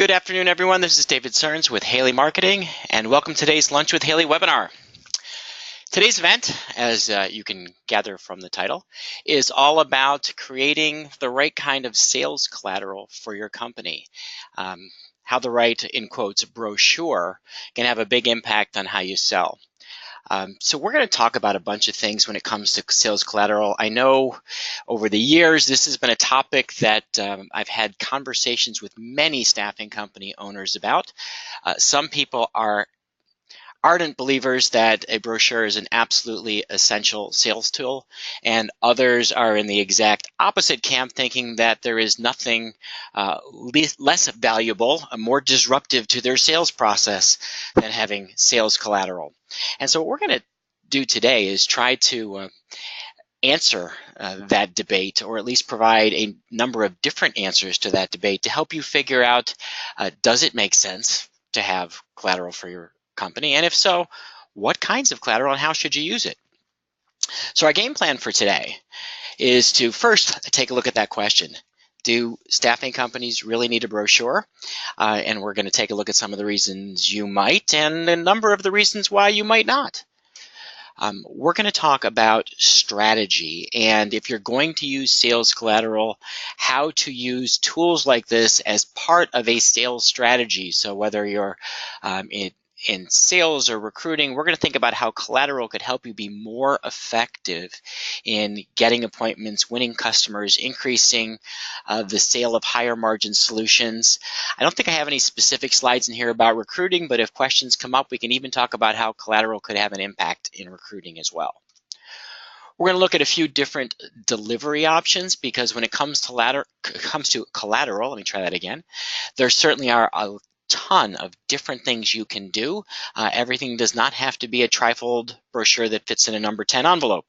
Good afternoon, everyone. This is David Cerns with Haley Marketing, and welcome to today's Lunch with Haley webinar. Today's event, as you can gather from the title, is all about creating the right kind of sales collateral for your company. How the right, in quotes, brochure can have a big impact on how you sell. So we're going to talk about a bunch of things when it comes to sales collateral. I know over the years this has been a topic that I've had conversations with many staffing company owners about. Some people are ardent believers that a brochure is an absolutely essential sales tool, and others are in the exact opposite camp, thinking that there is nothing less valuable, more disruptive to their sales process than having sales collateral. And so what we're going to do today is try to answer that debate, or at least provide a number of different answers to that debate to help you figure out, does it make sense to have collateral for your company? And if so, what kinds of collateral and how should you use it? So our game plan for today is to first take a look at that question. Do staffing companies really need a brochure? And we're going to take a look at some of the reasons you might and a number of the reasons why you might not. We're going to talk about strategy, and if you're going to use sales collateral, how to use tools like this as part of a sales strategy. So whether you're in sales or recruiting, we're going to think about how collateral could help you be more effective in getting appointments, winning customers, increasing the sale of higher margin solutions. I don't think I have any specific slides in here about recruiting, but if questions come up, we can even talk about how collateral could have an impact in recruiting as well. We're going to look at a few different delivery options, because when it comes to collateral, let me try that again, there certainly are a ton of different things you can do. Everything does not have to be a trifold brochure that fits in a number 10 envelope.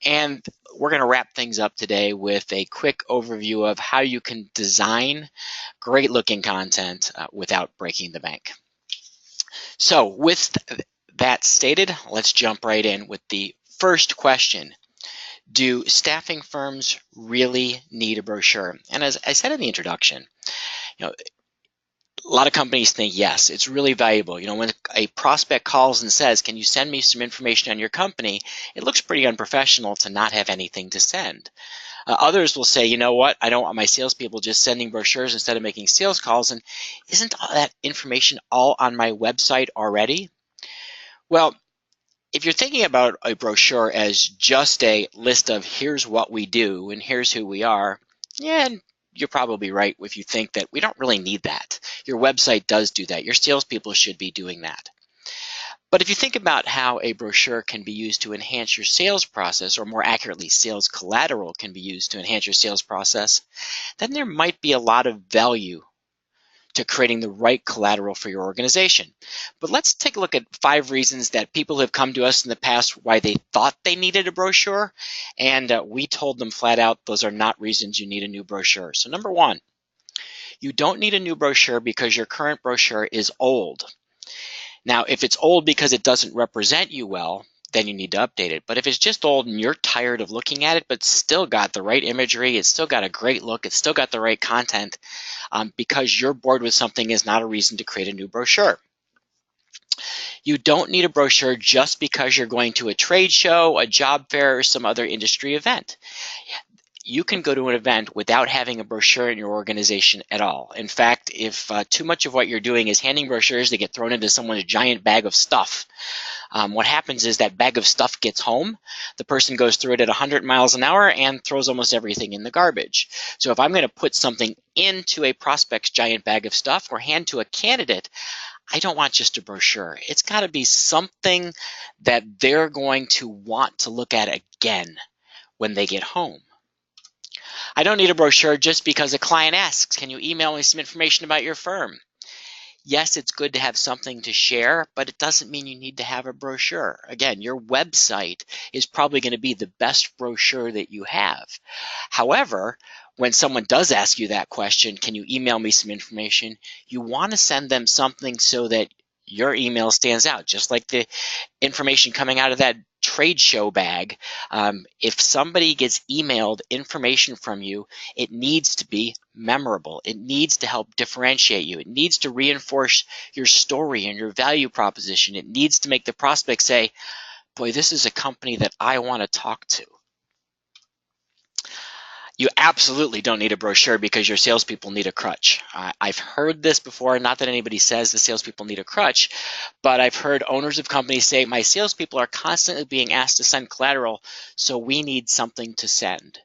And we're going to wrap things up today with a quick overview of how you can design great looking content without breaking the bank. So with that stated, let's jump right in with the first question. Do staffing firms really need a brochure? And as I said in the introduction, a lot of companies think yes, it's really valuable. When a prospect calls and says, can you send me some information on your company? It looks pretty unprofessional to not have anything to send. Others will say, you know what, I don't want my salespeople just sending brochures instead of making sales calls, and isn't all that information all on my website already? Well, if you're thinking about a brochure as just a list of here's what we do and here's who we are, yeah, you're probably right if you think that we don't really need that. Your website does do that. Your salespeople should be doing that. But if you think about how a brochure can be used to enhance your sales process, or more accurately, sales collateral can be used to enhance your sales process, then there might be a lot of value to creating the right collateral for your organization. But let's take a look at 5 reasons that people have come to us in the past why they thought they needed a brochure, and we told them flat out those are not reasons you need a new brochure. So number 1, you don't need a new brochure because your current brochure is old. Now, if it's old because it doesn't represent you well, then you need to update it. But if it's just old and you're tired of looking at it, but still got the right imagery, it's still got a great look, it's still got the right content, because you're bored with something is not a reason to create a new brochure. You don't need a brochure just because you're going to a trade show, a job fair, or some other industry event. You can go to an event without having a brochure in your organization at all. In fact, if too much of what you're doing is handing brochures, they get thrown into someone's giant bag of stuff. What happens is that bag of stuff gets home, the person goes through it at 100 miles an hour and throws almost everything in the garbage. So if I'm going to put something into a prospect's giant bag of stuff or hand to a candidate, I don't want just a brochure. It's got to be something that they're going to want to look at again when they get home. I don't need a brochure just because a client asks, can you email me some information about your firm? Yes, it's good to have something to share, but it doesn't mean you need to have a brochure. Again, your website is probably going to be the best brochure that you have. However, when someone does ask you that question, can you email me some information? You want to send them something so that your email stands out, just like the information coming out of that trade show bag. If somebody gets emailed information from you, it needs to be memorable. It needs to help differentiate you. It needs to reinforce your story and your value proposition. It needs to make the prospect say, boy, this is a company that I want to talk to. You absolutely don't need a brochure because your salespeople need a crutch. I've heard this before, not that anybody says the salespeople need a crutch, but I've heard owners of companies say, my salespeople are constantly being asked to send collateral, so we need something to send.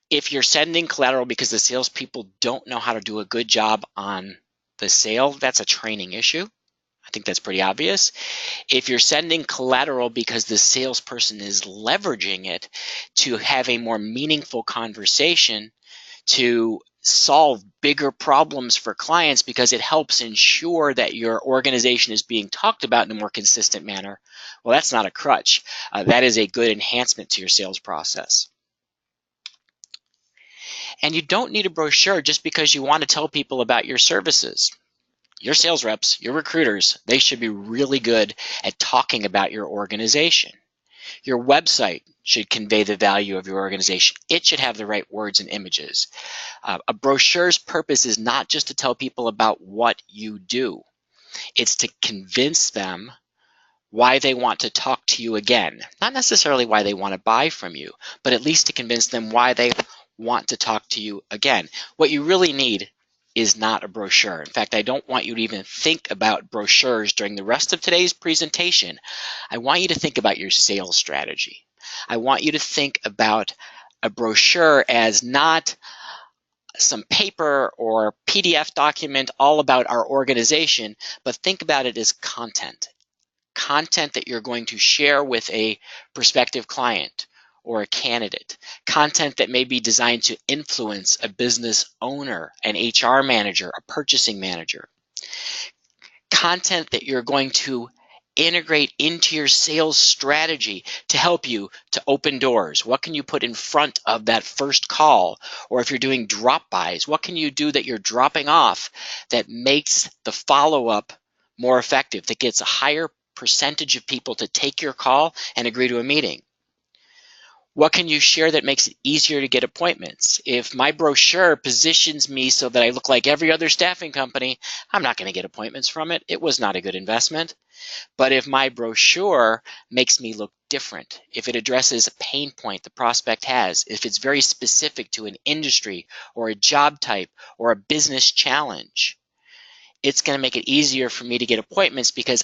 If you're sending collateral because the salespeople don't know how to do a good job on the sale, that's a training issue. I think that's pretty obvious. If you're sending collateral because the salesperson is leveraging it to have a more meaningful conversation, to solve bigger problems for clients because it helps ensure that your organization is being talked about in a more consistent manner, well, that's not a crutch. That is a good enhancement to your sales process. And you don't need a brochure just because you want to tell people about your services. Your sales reps, your recruiters, they should be really good at talking about your organization. Your website should convey the value of your organization. It should have the right words and images. A brochure's purpose is not just to tell people about what you do. It's to convince them why they want to talk to you again. Not necessarily why they want to buy from you, but at least to convince them why they want to talk to you again. What you really need is not a brochure. In fact, I don't want you to even think about brochures during the rest of today's presentation. I want you to think about your sales strategy. I want you to think about a brochure as not some paper or PDF document all about our organization, but think about it as content. Content that you're going to share with a prospective client or a candidate. Content that may be designed to influence a business owner, an HR manager, a purchasing manager. Content that you're going to integrate into your sales strategy to help you to open doors. What can you put in front of that first call? Or if you're doing drop buys, what can you do that you're dropping off that makes the follow-up more effective, that gets a higher percentage of people to take your call and agree to a meeting? What can you share that makes it easier to get appointments? If my brochure positions me so that I look like every other staffing company, I'm not going to get appointments from it. It was not a good investment. But if my brochure makes me look different, if it addresses a pain point the prospect has, if it's very specific to an industry or a job type or a business challenge, it's going to make it easier for me to get appointments because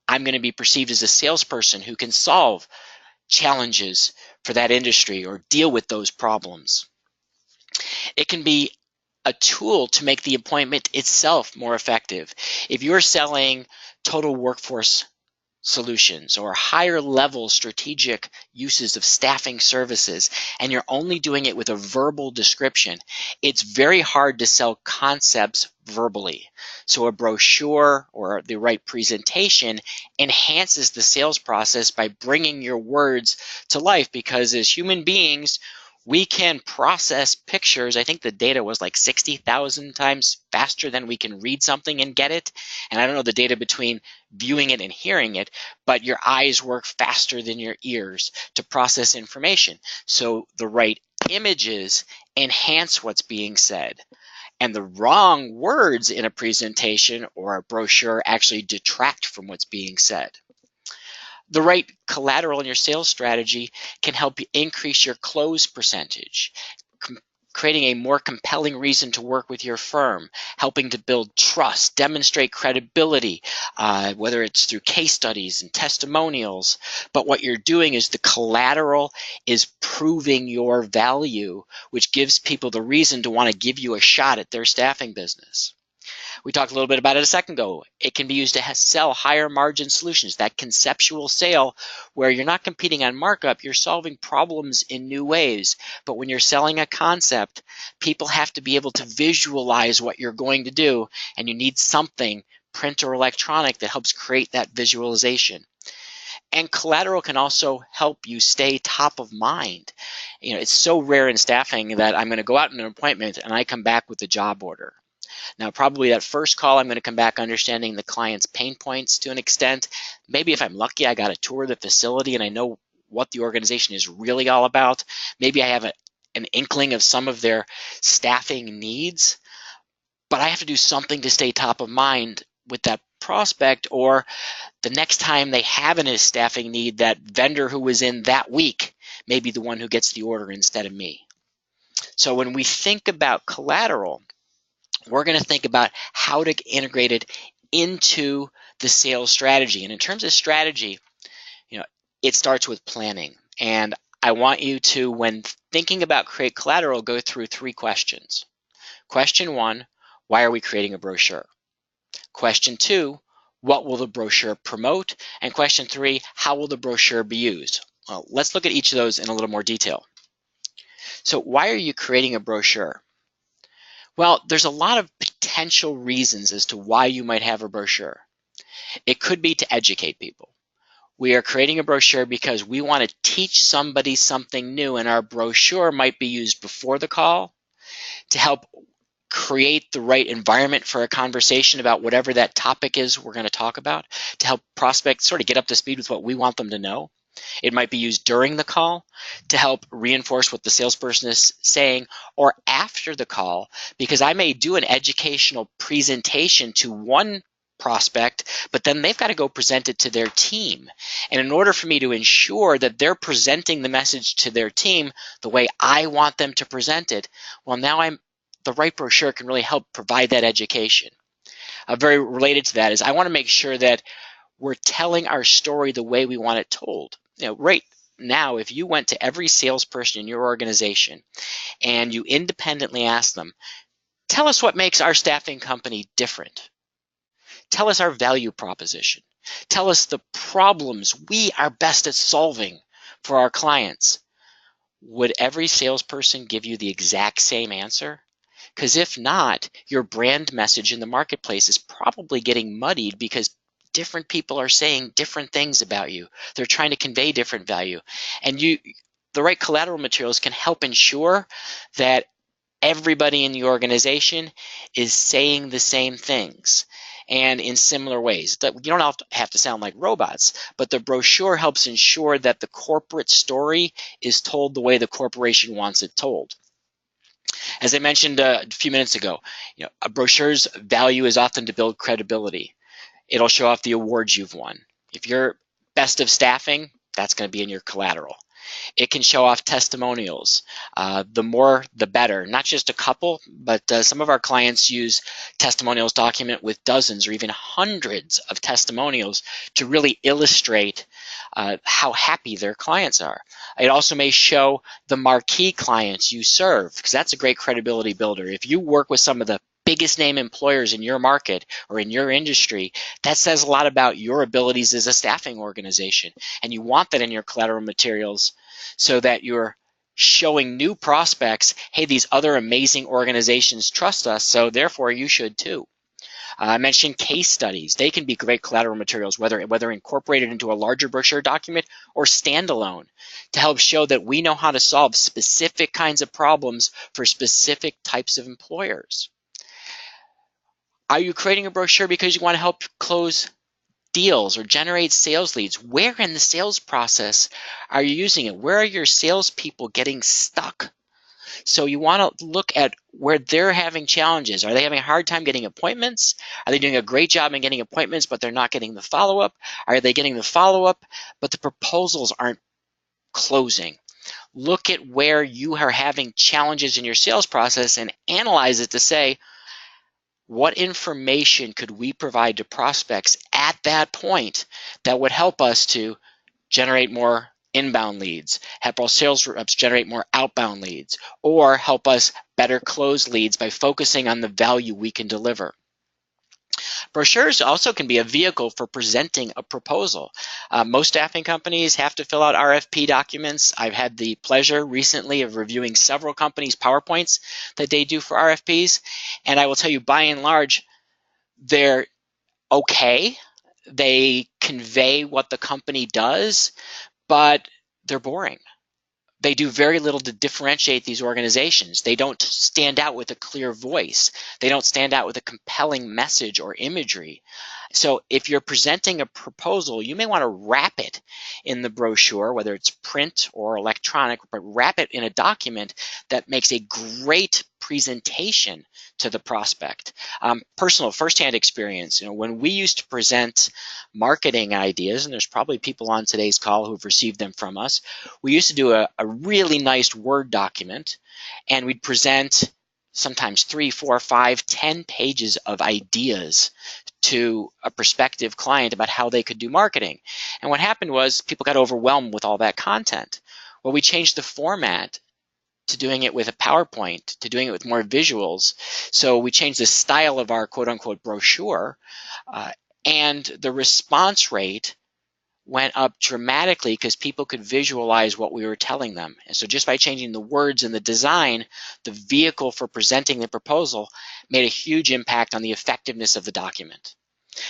I'm going to be perceived as a salesperson who can solve challenges for that industry or deal with those problems. It can be a tool to make the appointment itself more effective. If you're selling total workforce solutions or higher level strategic uses of staffing services and you're only doing it with a verbal description, it's very hard to sell concepts verbally. So a brochure or the right presentation enhances the sales process by bringing your words to life, because as human beings, we can process pictures. I think the data was like 60,000 times faster than we can read something and get it. And I don't know the data between viewing it and hearing it, but your eyes work faster than your ears to process information. So the right images enhance what's being said. And the wrong words in a presentation or a brochure actually detract from what's being said. The right collateral in your sales strategy can help you increase your close percentage, creating a more compelling reason to work with your firm, helping to build trust, demonstrate credibility, whether it's through case studies and testimonials. But what you're doing is the collateral is proving your value, which gives people the reason to want to give you a shot at their staffing business. We talked a little bit about it a second ago. It can be used to sell higher margin solutions, that conceptual sale where you're not competing on markup, you're solving problems in new ways. But when you're selling a concept, people have to be able to visualize what you're going to do, and you need something, print or electronic, that helps create that visualization. And collateral can also help you stay top of mind. You know, it's so rare in staffing that I'm going to go out on an appointment and I come back with a job order. Now, probably that first call, I'm going to come back understanding the client's pain points to an extent. Maybe if I'm lucky, I got a tour of the facility and I know what the organization is really all about. Maybe I have an inkling of some of their staffing needs, but I have to do something to stay top of mind with that prospect, or the next time they have a staffing need, that vendor who was in that week may be the one who gets the order instead of me. So when we think about collateral, we're going to think about how to integrate it into the sales strategy. And in terms of strategy, it starts with planning. And I want you to, when thinking about Create Collateral, go through 3 questions. Question 1, why are we creating a brochure? Question 2, what will the brochure promote? And question 3, how will the brochure be used? Well, let's look at each of those in a little more detail. So why are you creating a brochure? Well, there's a lot of potential reasons as to why you might have a brochure. It could be to educate people. We are creating a brochure because we want to teach somebody something new, and our brochure might be used before the call to help create the right environment for a conversation about whatever that topic is we're going to talk about, to help prospects sort of get up to speed with what we want them to know. It might be used during the call to help reinforce what the salesperson is saying, or after the call, because I may do an educational presentation to one prospect, but then they've got to go present it to their team. And in order for me to ensure that they're presenting the message to their team the way I want them to present it, well, now the right brochure can really help provide that education. Very related to that is I want to make sure that we're telling our story the way we want it told. Right now, if you went to every salesperson in your organization and you independently asked them, tell us what makes our staffing company different. Tell us our value proposition. Tell us the problems we are best at solving for our clients. Would every salesperson give you the exact same answer? Because if not, your brand message in the marketplace is probably getting muddied because different people are saying different things about you. They're trying to convey different value. And the right collateral materials can help ensure that everybody in the organization is saying the same things and in similar ways. You don't have to sound like robots, but the brochure helps ensure that the corporate story is told the way the corporation wants it told. As I mentioned a few minutes ago, a brochure's value is often to build credibility. It'll show off the awards you've won. If you're best of staffing, that's going to be in your collateral. It can show off testimonials. The more, the better. Not just a couple, but some of our clients use testimonials document with dozens or even hundreds of testimonials to really illustrate how happy their clients are. It also may show the marquee clients you serve, because that's a great credibility builder. If you work with some of the biggest name employers in your market or in your industry, that says a lot about your abilities as a staffing organization. And you want that in your collateral materials so that you're showing new prospects, hey, these other amazing organizations trust us, so therefore you should too. I mentioned case studies. They can be great collateral materials, whether incorporated into a larger brochure document or standalone, to help show that we know how to solve specific kinds of problems for specific types of employers. Are you creating a brochure because you want to help close deals or generate sales leads? Where in the sales process are you using it? Where are your salespeople getting stuck? So you want to look at where they're having challenges. Are they having a hard time getting appointments? Are they doing a great job in getting appointments, but they're not getting the follow-up? Are they getting the follow-up, but the proposals aren't closing? Look at where you are having challenges in your sales process and analyze it to say, what information could we provide to prospects at that point that would help us to generate more inbound leads, help our sales reps generate more outbound leads, or help us better close leads by focusing on the value we can deliver? Brochures also can be a vehicle for presenting a proposal. Most staffing companies have to fill out RFP documents. I've had the pleasure recently of reviewing several companies' PowerPoints that they do for RFPs, and I will tell you, by and large, they're okay. They convey what the company does, but they're boring. They do very little to differentiate these organizations. They don't stand out with a clear voice. They don't stand out with a compelling message or imagery. So if you're presenting a proposal, you may want to wrap it in the brochure, whether it's print or electronic, but wrap it in a document that makes a great presentation to the prospect. Personal firsthand experience, when we used to present marketing ideas, and there's probably people on today's call who've received them from us, we used to do a really nice Word document, and we'd present sometimes 3, 4, 5, 10 pages of ideas to a prospective client about how they could do marketing. And what happened was people got overwhelmed with all that content. Well, we changed the format to doing it with a PowerPoint, to doing it with more visuals. So we changed the style of our quote unquote brochure, and the response rate went up dramatically because people could visualize what we were telling them. And so just by changing the words and the design, the vehicle for presenting the proposal made a huge impact on the effectiveness of the document.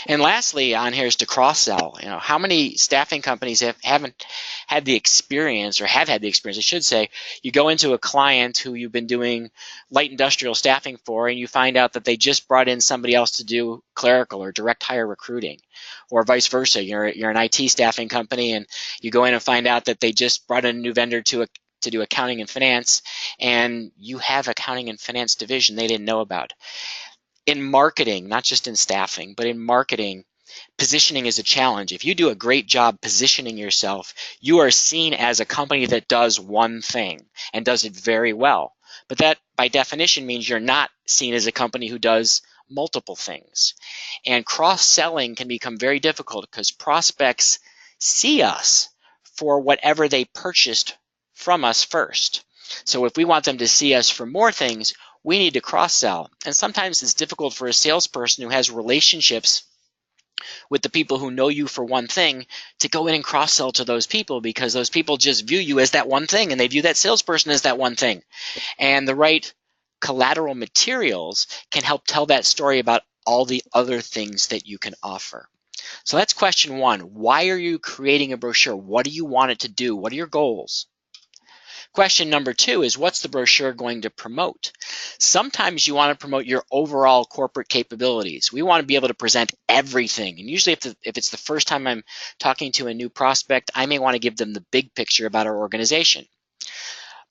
And lastly on here is to cross-sell. How many staffing companies haven't had the experience, or have had the experience, I should say, you go into a client who you've been doing light industrial staffing for, and you find out that they just brought in somebody else to do clerical or direct hire recruiting, or vice versa. You're an IT staffing company, and you go in and find out that they just brought in a new vendor to do accounting and finance, and you have accounting and finance division they didn't know about. In marketing, not just in staffing, but in marketing, positioning is a challenge. If you do a great job positioning yourself, you are seen as a company that does one thing and does it very well. But that, by definition, means you're not seen as a company who does multiple things. And cross-selling can become very difficult because prospects see us for whatever they purchased from us first. So if we want them to see us for more things, we need to cross-sell. And sometimes it's difficult for a salesperson who has relationships with the people who know you for one thing to go in and cross-sell to those people, because those people just view you as that one thing, and they view that salesperson as that one thing. And the right collateral materials can help tell that story about all the other things that you can offer. So that's question one. Why are you creating a brochure? What do you want it to do? What are your goals? Question number two is, what's the brochure going to promote? Sometimes you want to promote your overall corporate capabilities. We want to be able to present everything. And usually if it's the first time I'm talking to a new prospect, I may want to give them the big picture about our organization.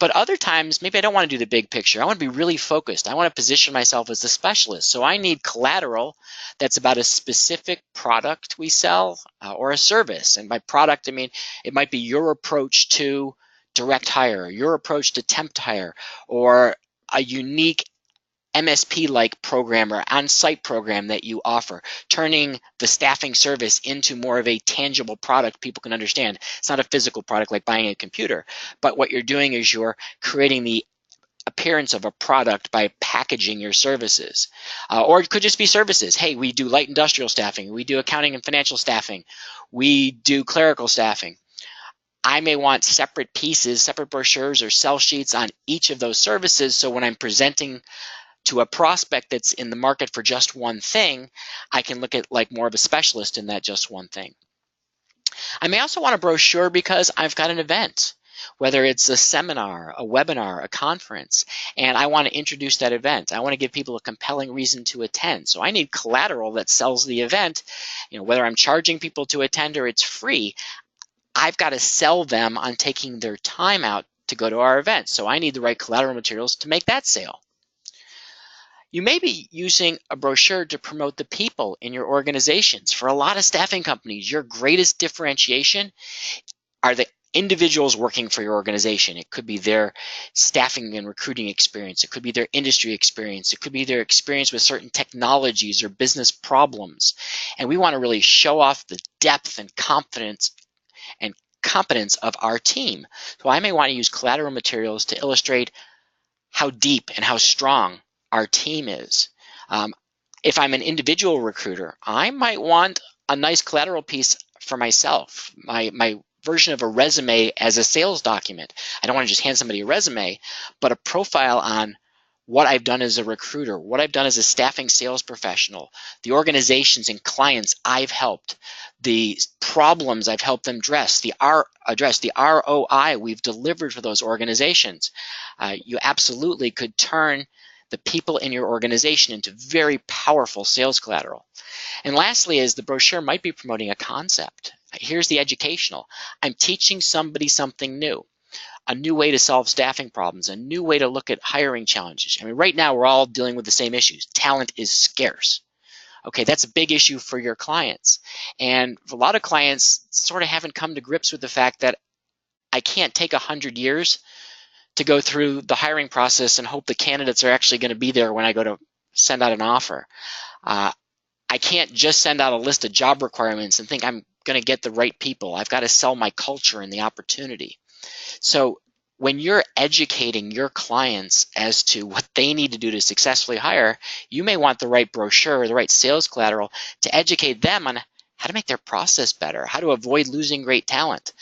But other times, maybe I don't want to do the big picture. I want to be really focused. I want to position myself as a specialist. So I need collateral that's about a specific product we sell or a service. And by product, I mean it might be your approach to direct hire, your approach to temp to hire, or a unique MSP-like program or on-site program that you offer, turning the staffing service into more of a tangible product people can understand. It's not a physical product like buying a computer, but what you're doing is you're creating the appearance of a product by packaging your services. Or it could just be services. Hey, we do light industrial staffing, we do accounting and financial staffing, we do clerical staffing. I may want separate pieces, separate brochures or sell sheets on each of those services, so when I'm presenting to a prospect that's in the market for just one thing, I can look at like more of a specialist in that just one thing. I may also want a brochure because I've got an event, whether it's a seminar, a webinar, a conference, and I want to introduce that event. I want to give people a compelling reason to attend. So I need collateral that sells the event. Whether I'm charging people to attend or it's free, I've got to sell them on taking their time out to go to our event. So I need the right collateral materials to make that sale. You may be using a brochure to promote the people in your organizations. For a lot of staffing companies, your greatest differentiation are the individuals working for your organization. It could be their staffing and recruiting experience. It could be their industry experience. It could be their experience with certain technologies or business problems. And we want to really show off the depth and confidence and competence of our team. So I may want to use collateral materials to illustrate how deep and how strong our team is. If I'm an individual recruiter, I might want a nice collateral piece for myself, my version of a resume as a sales document. I don't want to just hand somebody a resume, but a profile on what I've done as a recruiter, what I've done as a staffing sales professional, the organizations and clients I've helped, the problems I've helped them address, the ROI we've delivered for those organizations. You absolutely could turn the people in your organization into very powerful sales collateral. And lastly is the brochure might be promoting a concept. Here's the educational. I'm teaching somebody something new, a new way to solve staffing problems, a new way to look at hiring challenges. I mean, right now we're all dealing with the same issues. Talent is scarce. Okay, that's a big issue for your clients. And a lot of clients sort of haven't come to grips with the fact that I can't take 100 years to go through the hiring process and hope the candidates are actually going to be there when I go to send out an offer. I can't just send out a list of job requirements and think I'm going to get the right people. I've got to sell my culture and the opportunity. So when you're educating your clients as to what they need to do to successfully hire, you may want the right brochure or the right sales collateral to educate them on how to make their process better, how to avoid losing great talent.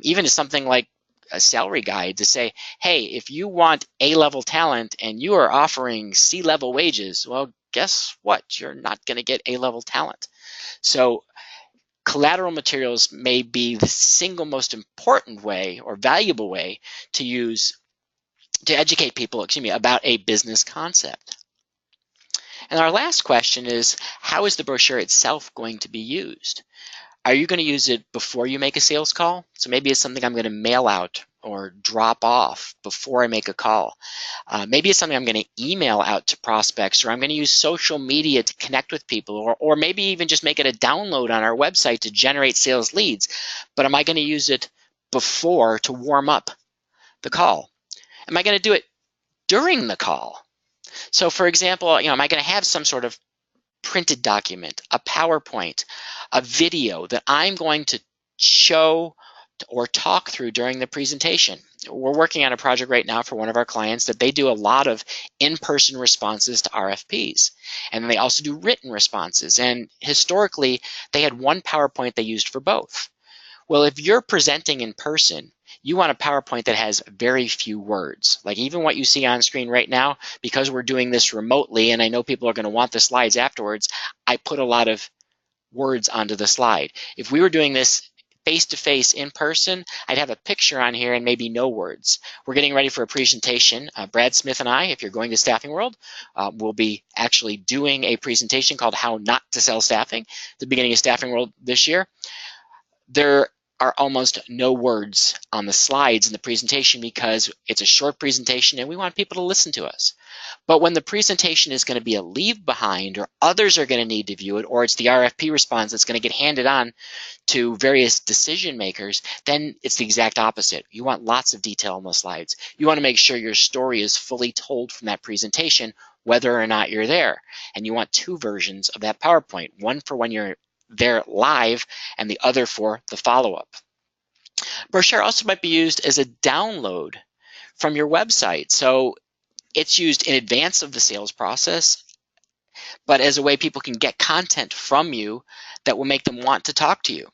Even to something like a salary guide to say, hey, if you want A-level talent and you are offering C-level wages, well, guess what? You're not going to get A-level talent. So collateral materials may be the single most important way or valuable way to use to educate people, about a business concept. And our last question is, how is the brochure itself going to be used? Are you going to use it before you make a sales call? So maybe it's something I'm going to mail out or drop off before I make a call. Maybe it's something I'm going to email out to prospects, or I'm going to use social media to connect with people, or maybe even just make it a download on our website to generate sales leads. But am I going to use it before to warm up the call? Am I going to do it during the call? So for example, am I going to have some sort of printed document, a PowerPoint, a video that I'm going to show or talk through during the presentation? We're working on a project right now for one of our clients that they do a lot of in-person responses to RFPs. And they also do written responses. And historically, they had one PowerPoint they used for both. Well, if you're presenting in person, you want a PowerPoint that has very few words. Like even what you see on screen right now, because we're doing this remotely and I know people are going to want the slides afterwards, I put a lot of words onto the slide. If we were doing this face-to-face in person, I'd have a picture on here and maybe no words. We're getting ready for a presentation. Brad Smith and I, if you're going to Staffing World, will be actually doing a presentation called How Not to Sell Staffing at the beginning of Staffing World this year. There are almost no words on the slides in the presentation because it's a short presentation and we want people to listen to us. But when the presentation is going to be a leave behind, or others are going to need to view it, or it's the RFP response that's going to get handed on to various decision makers, then it's the exact opposite. You want lots of detail on those slides. You want to make sure your story is fully told from that presentation, whether or not you're there. And you want two versions of that PowerPoint, one for when you're there live and the other for the follow-up. Brochure also might be used as a download from your website. So it's used in advance of the sales process, but as a way people can get content from you that will make them want to talk to you.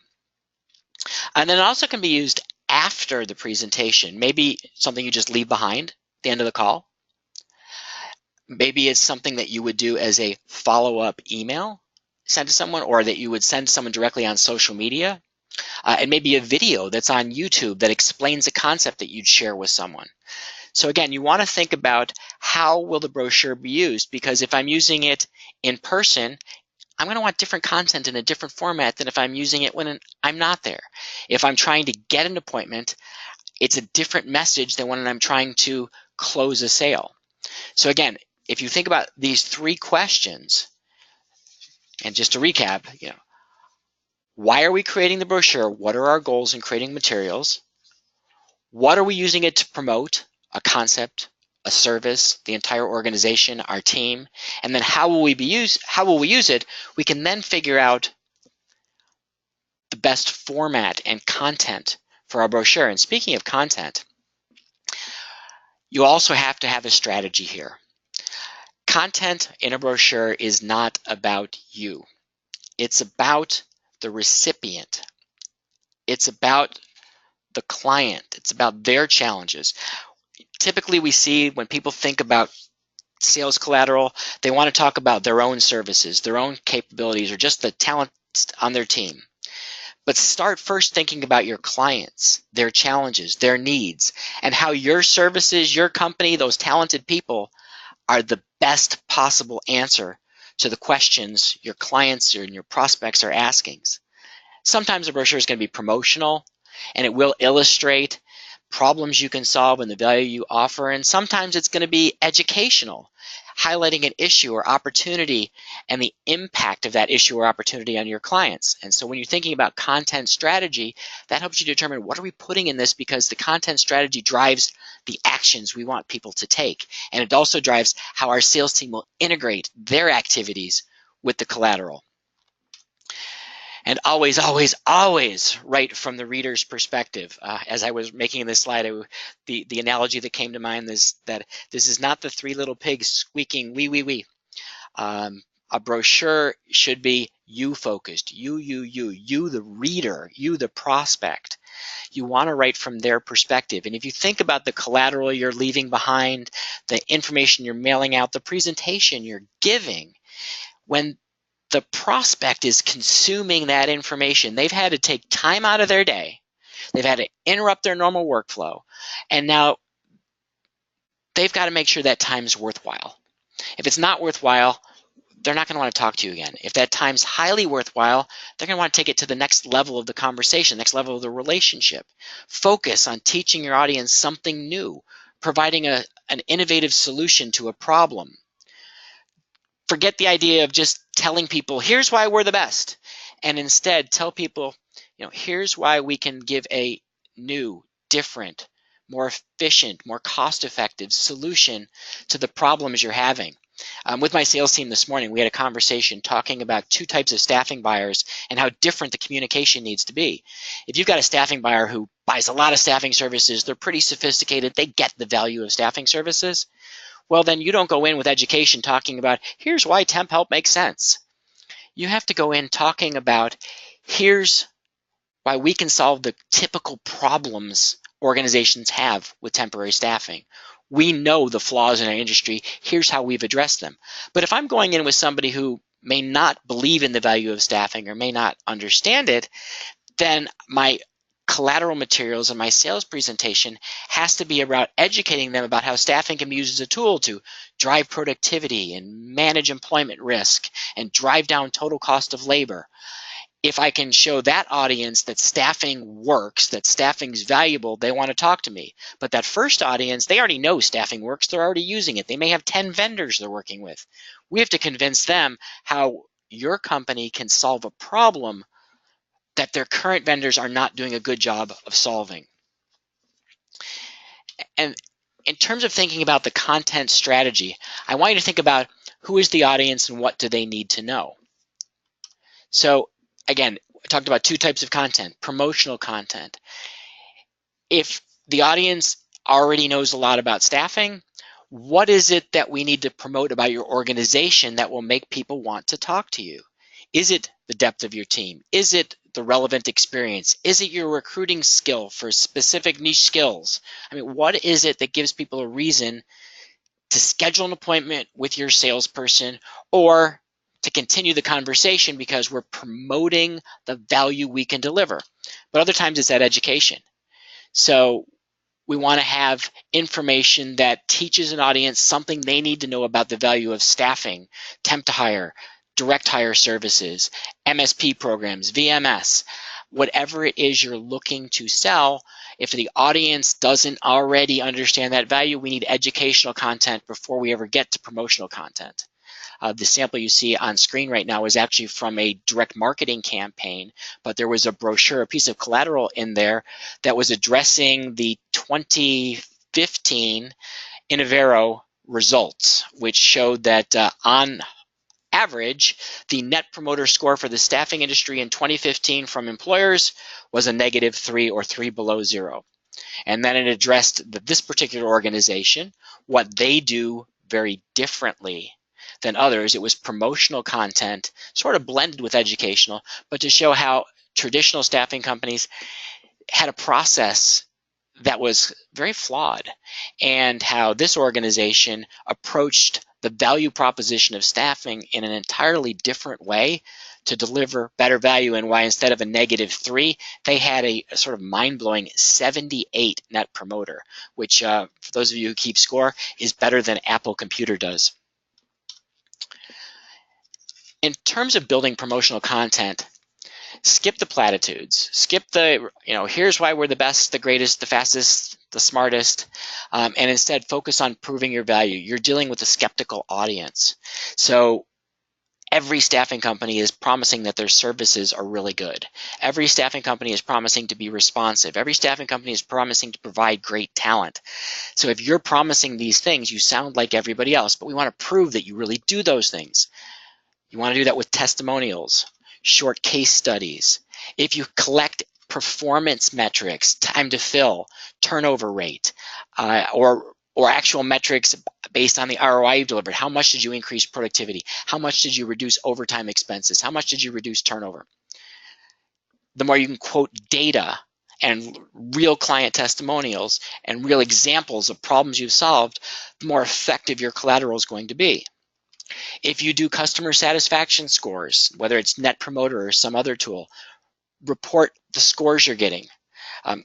And then it also can be used after the presentation. Maybe something you just leave behind at the end of the call. Maybe it's something that you would do as a follow-up email sent to someone, or that you would send to someone directly on social media. And maybe a video that's on YouTube that explains a concept that you'd share with someone. So again, you want to think about how will the brochure be used, because if I'm using it in person, I'm going to want different content in a different format than if I'm using it when I'm not there. If I'm trying to get an appointment, it's a different message than when I'm trying to close a sale. So again, if you think about these three questions, and just to recap, why are we creating the brochure? What are our goals in creating materials? What are we using it to promote? A concept, a service, the entire organization, our team, and then how will we use it? We can then figure out the best format and content for our brochure. And speaking of content, you also have to have a strategy here. Content in a brochure is not about you. It's about the recipient. It's about the client. It's about their challenges. Typically, we see when people think about sales collateral, they want to talk about their own services, their own capabilities, or just the talent on their team. But start first thinking about your clients, their challenges, their needs, and how your services, your company, those talented people are the best possible answer to the questions your clients and your prospects are asking. Sometimes a brochure is going to be promotional, and it will illustrate problems you can solve and the value you offer, and sometimes it's going to be educational, highlighting an issue or opportunity and the impact of that issue or opportunity on your clients. And so when you're thinking about content strategy, that helps you determine what are we putting in this, because the content strategy drives the actions we want people to take, and it also drives how our sales team will integrate their activities with the collateral. And always, always, always write from the reader's perspective. As I was making this slide, the analogy that came to mind is that this is not the three little pigs squeaking wee, wee, wee. A brochure should be you-focused, you, the reader, you, the prospect. You want to write from their perspective. And if you think about the collateral you're leaving behind, the information you're mailing out, the presentation you're giving, when the prospect is consuming that information, they've had to take time out of their day. They've had to interrupt their normal workflow. And now they've got to make sure that time's worthwhile. If it's not worthwhile, they're not going to want to talk to you again. If that time's highly worthwhile, they're going to want to take it to the next level of the conversation, next level of the relationship. Focus on teaching your audience something new, providing an innovative solution to a problem. Forget the idea of just telling people, here's why we're the best. And instead, tell people, here's why we can give a new, different, more efficient, more cost-effective solution to the problems you're having. With my sales team this morning, we had a conversation talking about two types of staffing buyers and how different the communication needs to be. If you've got a staffing buyer who buys a lot of staffing services, they're pretty sophisticated, they get the value of staffing services, well, then you don't go in with education talking about, here's why temp help makes sense. You have to go in talking about, here's why we can solve the typical problems organizations have with temporary staffing. We know the flaws in our industry. Here's how we've addressed them. But if I'm going in with somebody who may not believe in the value of staffing or may not understand it, then my collateral materials and my sales presentation has to be about educating them about how staffing can be used as a tool to drive productivity and manage employment risk and drive down total cost of labor. If I can show that audience that staffing works, that staffing is valuable, they want to talk to me. But that first audience, they already know staffing works. They're already using it. They may have 10 vendors they're working with. We have to convince them how your company can solve a problem that their current vendors are not doing a good job of solving. And in terms of thinking about the content strategy, I want you to think about who is the audience and what do they need to know. So again, I talked about two types of content, promotional content. If the audience already knows a lot about staffing, what is it that we need to promote about your organization that will make people want to talk to you? Is it the depth of your team? Is it the relevant experience? Is it your recruiting skill for specific niche skills? I mean, what is it that gives people a reason to schedule an appointment with your salesperson or to continue the conversation because we're promoting the value we can deliver? But other times it's that education. So we want to have information that teaches an audience something they need to know about the value of staffing, temp to hire, direct hire services, MSP programs, VMS, whatever it is you're looking to sell. If the audience doesn't already understand that value, we need educational content before we ever get to promotional content. The sample you see on screen right now is actually from a direct marketing campaign, but there was a brochure, a piece of collateral in there that was addressing the 2015 Innovero results, which showed that on average, the net promoter score for the staffing industry in 2015 from employers was a -3 or 3 below 0. And then it addressed this particular organization, what they do very differently than others. It was promotional content, sort of blended with educational, but to show how traditional staffing companies had a process that was very flawed and how this organization approached the value proposition of staffing in an entirely different way to deliver better value, and why instead of a -3, they had a sort of mind-blowing 78 net promoter, which for those of you who keep score is better than Apple Computer does. In terms of building promotional content, skip the platitudes, skip the, here's why we're the best, the greatest, the fastest, the smartest, and instead focus on proving your value. You're dealing with a skeptical audience. So every staffing company is promising that their services are really good. Every staffing company is promising to be responsive. Every staffing company is promising to provide great talent. So if you're promising these things, you sound like everybody else, but we want to prove that you really do those things. You want to do that with testimonials, short case studies. If you collect performance metrics, time to fill, turnover rate, or actual metrics based on the ROI you've delivered. How much did you increase productivity? How much did you reduce overtime expenses? How much did you reduce turnover? The more you can quote data and real client testimonials and real examples of problems you've solved, the more effective your collateral is going to be. If you do customer satisfaction scores, whether it's Net Promoter or some other tool, report the scores you're getting.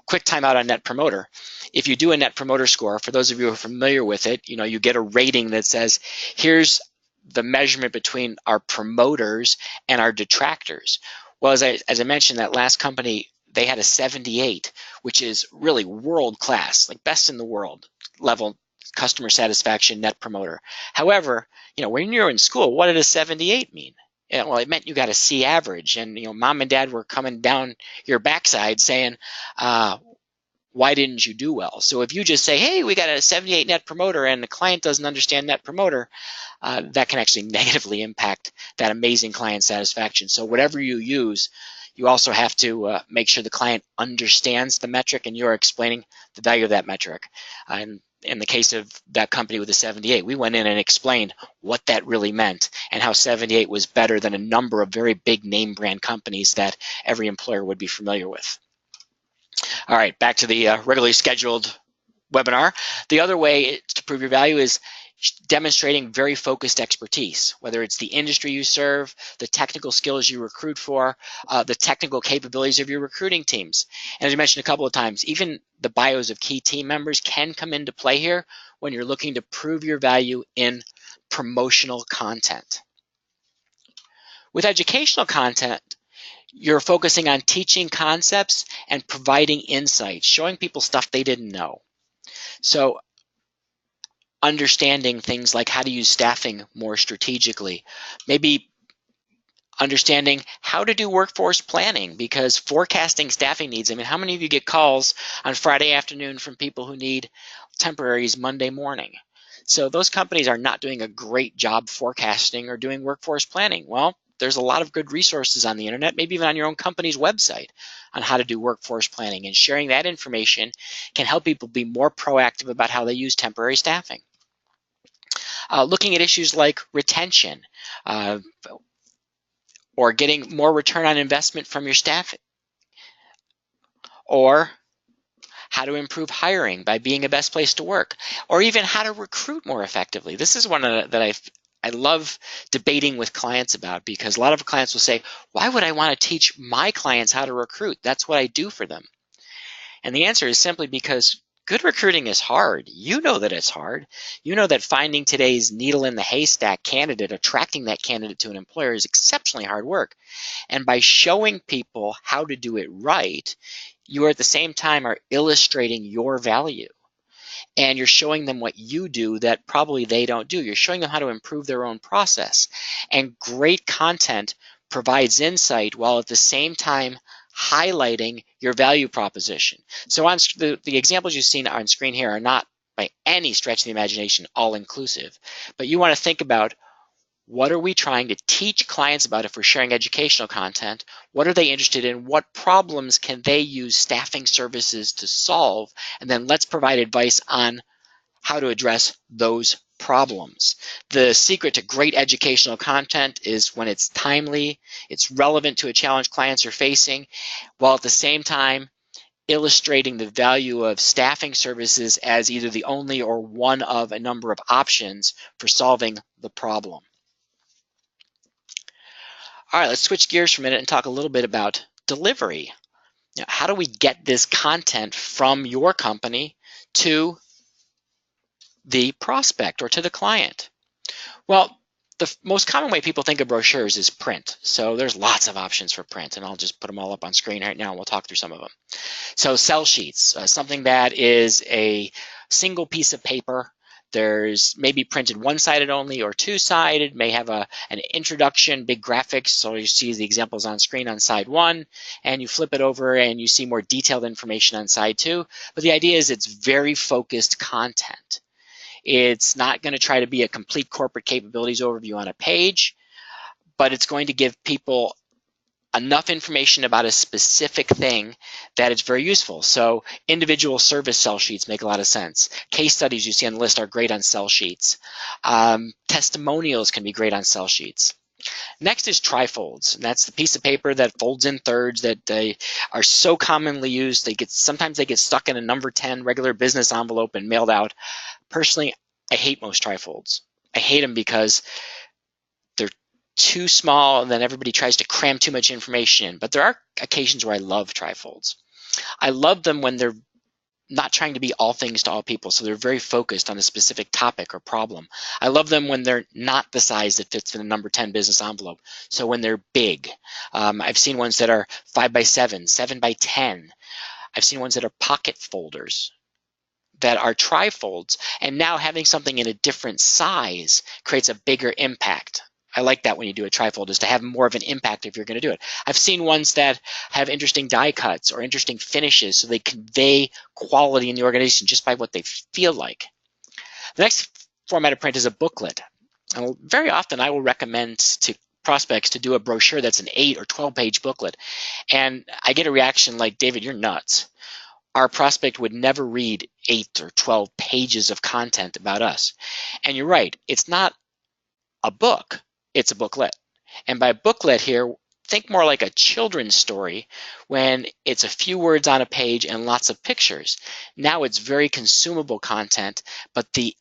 Quick timeout on Net Promoter. If you do a Net Promoter score, for those of you who are familiar with it, you get a rating that says, here's the measurement between our promoters and our detractors. Well, as I mentioned, that last company, they had a 78, which is really world-class, like best in the world level customer satisfaction Net Promoter. However, when you're in school, what did a 78 mean? Well, it meant you got a C average, and mom and dad were coming down your backside saying, why didn't you do well? So if you just say, hey, we got a 78 Net Promoter, and the client doesn't understand Net Promoter, that can actually negatively impact that amazing client satisfaction. So whatever you use, you also have to make sure the client understands the metric and you're explaining the value of that metric. And in the case of that company with the 78, we went in and explained what that really meant and how 78 was better than a number of very big name brand companies that every employer would be familiar with. All right, back to the regularly scheduled webinar. The other way to prove your value is demonstrating very focused expertise, whether it's the industry you serve, the technical skills you recruit for, the technical capabilities of your recruiting teams. And as I mentioned a couple of times, even the bios of key team members can come into play here when you're looking to prove your value in promotional content. With educational content, you're focusing on teaching concepts and providing insights, showing people stuff they didn't know. So understanding things like how to use staffing more strategically, maybe understanding how to do workforce planning, because forecasting staffing needs, how many of you get calls on Friday afternoon from people who need temporaries Monday morning? So those companies are not doing a great job forecasting or doing workforce planning. Well, there's a lot of good resources on the internet, maybe even on your own company's website, on how to do workforce planning, and sharing that information can help people be more proactive about how they use temporary staffing. Looking at issues like retention or getting more return on investment from your staff, or how to improve hiring by being a best place to work, or even how to recruit more effectively. This is one that I love debating with clients about, because a lot of clients will say, why would I want to teach my clients how to recruit? That's what I do for them. And the answer is simply because good recruiting is hard. You know that it's hard. You know that finding today's needle in the haystack candidate, attracting that candidate to an employer, is exceptionally hard work. And by showing people how to do it right, you at the same time are illustrating your value. And you're showing them what you do that probably they don't do. You're showing them how to improve their own process. And great content provides insight while at the same time highlighting your value proposition. So on the examples you've seen on screen here are not by any stretch of the imagination all-inclusive, but you want to think about, what are we trying to teach clients about if we're sharing educational content? What are they interested in? What problems can they use staffing services to solve? And then let's provide advice on how to address those problems. The secret to great educational content is when it's timely, it's relevant to a challenge clients are facing, while at the same time illustrating the value of staffing services as either the only or one of a number of options for solving the problem. All right, let's switch gears for a minute and talk a little bit about delivery. Now, how do we get this content from your company to the prospect or to the client? Well, the most common way people think of brochures is print. So there's lots of options for print, and I'll just put them all up on screen right now and we'll talk through some of them. So sell sheets, something that is a single piece of paper. There's maybe printed one-sided only or two-sided, may have an introduction, big graphics, so you see the examples on screen on side one, and you flip it over and you see more detailed information on side two. But the idea is it's very focused content. It's not going to try to be a complete corporate capabilities overview on a page, but it's going to give people enough information about a specific thing that it's very useful. So individual service sell sheets make a lot of sense. Case studies you see on the list are great on sell sheets. Testimonials can be great on sell sheets. Next is trifolds, and that's the piece of paper that folds in thirds that they are so commonly used. Sometimes they get stuck in a number 10 regular business envelope and mailed out. Personally, I hate most trifolds. I hate them because they're too small and then everybody tries to cram too much information in. But there are occasions where I love trifolds. I love them when they're not trying to be all things to all people, so they're very focused on a specific topic or problem. I love them when they're not the size that fits in a number 10 business envelope, so when they're big. I've seen ones that are 5 by 7, 7 by 10. I've seen ones that are pocket folders that are trifolds, and now having something in a different size creates a bigger impact. I like that when you do a trifold, is to have more of an impact if you're going to do it. I've seen ones that have interesting die cuts or interesting finishes, so they convey quality in the organization just by what they feel like. The next format of print is a booklet. And very often I will recommend to prospects to do a brochure that's an 8 or 12-page booklet. And I get a reaction like, David, you're nuts. Our prospect would never read 8 or 12 pages of content about us. And you're right, it's not a book, it's a booklet. And by booklet here, think more like a children's story when it's a few words on a page and lots of pictures. Now it's very consumable content, but the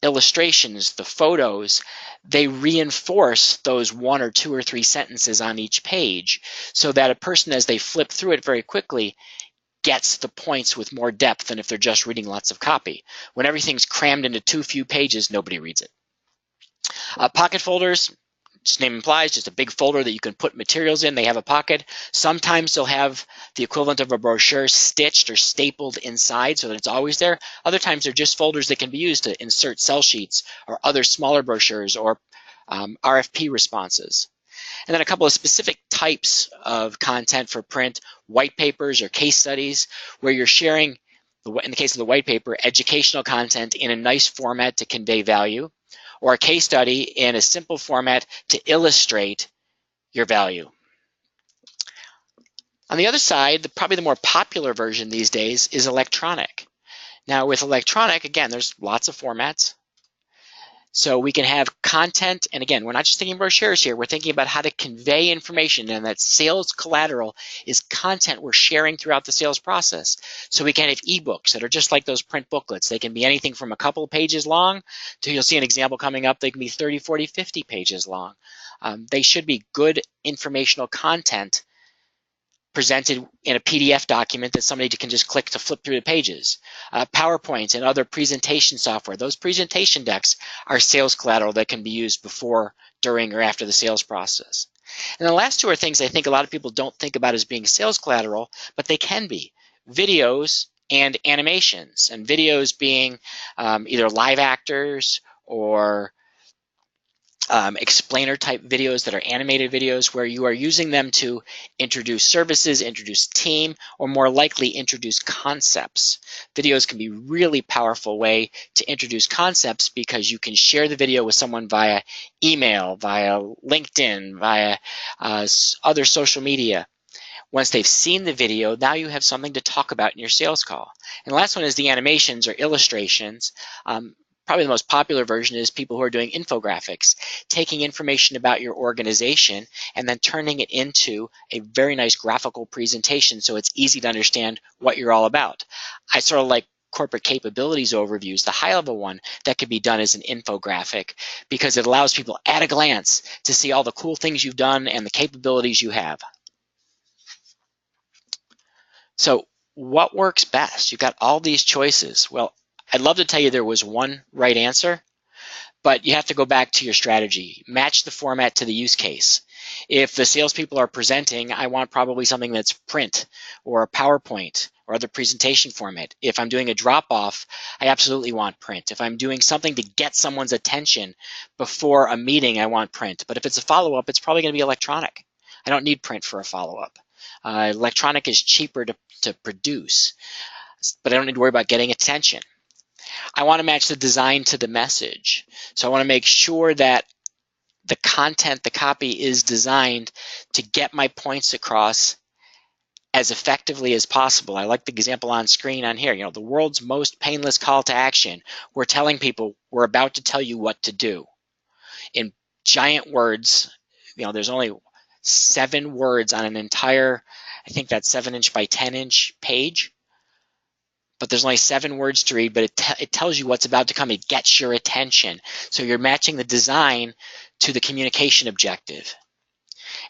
illustrations, the photos, they reinforce those 1 or 2 or 3 sentences on each page so that a person, as they flip through it very quickly, gets the points with more depth than if they're just reading lots of copy. When everything's crammed into too few pages, nobody reads it. Pocket folders, just name implies, just a big folder that you can put materials in. They have a pocket. Sometimes they'll have the equivalent of a brochure stitched or stapled inside so that it's always there. Other times they're just folders that can be used to insert sell sheets or other smaller brochures or RFP responses. And then a couple of specific types of content for print, white papers or case studies, where you're sharing, in the case of the white paper, educational content in a nice format to convey value, or a case study in a simple format to illustrate your value. On the other side, probably the more popular version these days is electronic. Now with electronic, again, there's lots of formats. So we can have content, and again, we're not just thinking brochures here, we're thinking about how to convey information, and that sales collateral is content we're sharing throughout the sales process. So we can have ebooks that are just like those print booklets. They can be anything from a couple of pages long to, you'll see an example coming up, they can be 30, 40, 50 pages long. They should be good informational content presented in a PDF document that somebody can just click to flip through the pages. PowerPoint and other presentation software, those presentation decks are sales collateral that can be used before, during, or after the sales process. And the last two are things I think a lot of people don't think about as being sales collateral, but they can be. Videos and animations, and videos being either live actors or explainer type videos that are animated videos where you are using them to introduce services, introduce team, or more likely introduce concepts. Videos can be a really powerful way to introduce concepts because you can share the video with someone via email, via LinkedIn, via other social media. Once they've seen the video, now you have something to talk about in your sales call. And the last one is the animations or illustrations. probably the most popular version is people who are doing infographics, taking information about your organization and then turning it into a very nice graphical presentation so it's easy to understand what you're all about. I sort of like corporate capabilities overviews, the high level one that could be done as an infographic because it allows people at a glance to see all the cool things you've done and the capabilities you have. So what works best? You've got all these choices. Well, I'd love to tell you there was one right answer, but you have to go back to your strategy. Match the format to the use case. If the salespeople are presenting, I want probably something that's print or a PowerPoint or other presentation format. If I'm doing a drop-off, I absolutely want print. If I'm doing something to get someone's attention before a meeting, I want print. But if it's a follow-up, it's probably going to be electronic. I don't need print for a follow-up. Electronic is cheaper to produce, but I don't need to worry about getting attention. I want to match the design to the message. So I want to make sure that the content, the copy is designed to get my points across as effectively as possible. I like the example on screen on here. You know, the world's most painless call to action. We're telling people we're about to tell you what to do. In giant words, you know, there's only 7 words on an entire, I think that's 7-inch by 10-inch page. But there's only 7 words to read, but it tells you what's about to come. It gets your attention. So you're matching the design to the communication objective.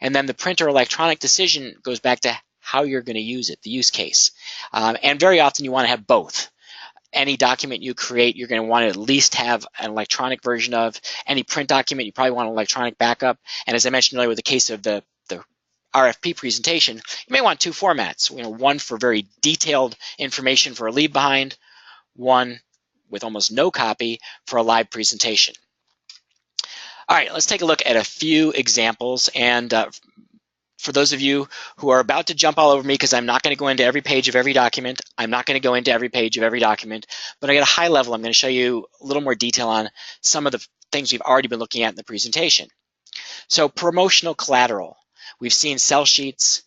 And then the print or electronic decision goes back to how you're going to use it, the use case. And very often you want to have both. Any document you create, you're going to want to at least have an electronic version of. Any print document, you probably want an electronic backup. And as I mentioned earlier with the case of the RFP presentation, you may want 2 formats. You know, one for very detailed information for a leave behind, one with almost no copy for a live presentation. All right, let's take a look at a few examples. And for those of you who are about to jump all over me, because I'm not going to go into every page of every document, I'm not going to go into every page of every document, but at a high level, I'm going to show you a little more detail on some of the things we've already been looking at in the presentation. So promotional collateral. We've seen sell sheets,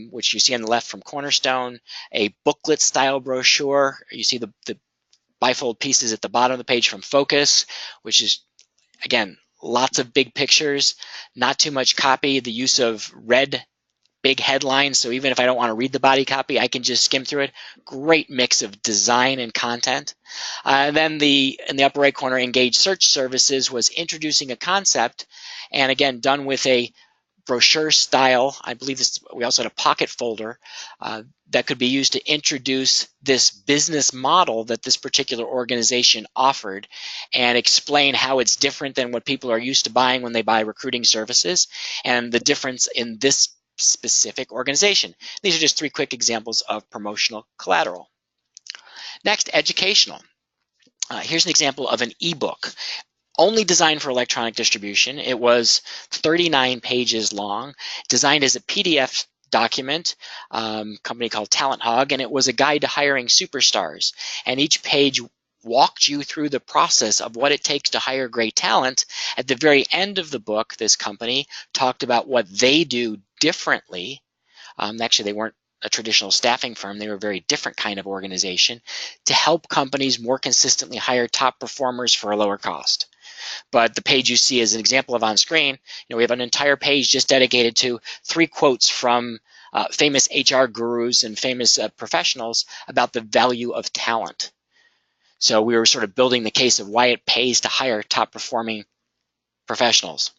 which you see on the left from Cornerstone, a booklet style brochure. You see the bifold pieces at the bottom of the page from Focus, which is, again, lots of big pictures, not too much copy, the use of red big headlines. So even if I don't want to read the body copy, I can just skim through it. Great mix of design and content. And then in the upper right corner, Engage Search Services was introducing a concept, and again, done with a brochure style. I believe we also had a pocket folder that could be used to introduce this business model that this particular organization offered and explain how it's different than what people are used to buying when they buy recruiting services and the difference in this specific organization. These are just 3 quick examples of promotional collateral. Next, educational. Here's an example of an ebook. Only designed for electronic distribution. It was 39 pages long, designed as a PDF document, company called Talent Hog, and it was a guide to hiring superstars. And each page walked you through the process of what it takes to hire great talent. At the very end of the book, this company talked about what they do differently. Actually, they weren't a traditional staffing firm. They were a very different kind of organization to help companies more consistently hire top performers for a lower cost. But the page you see as an example of on screen, we have an entire page just dedicated to 3 quotes from famous HR gurus and famous professionals about the value of talent. So we were sort of building the case of why it pays to hire top performing professionals.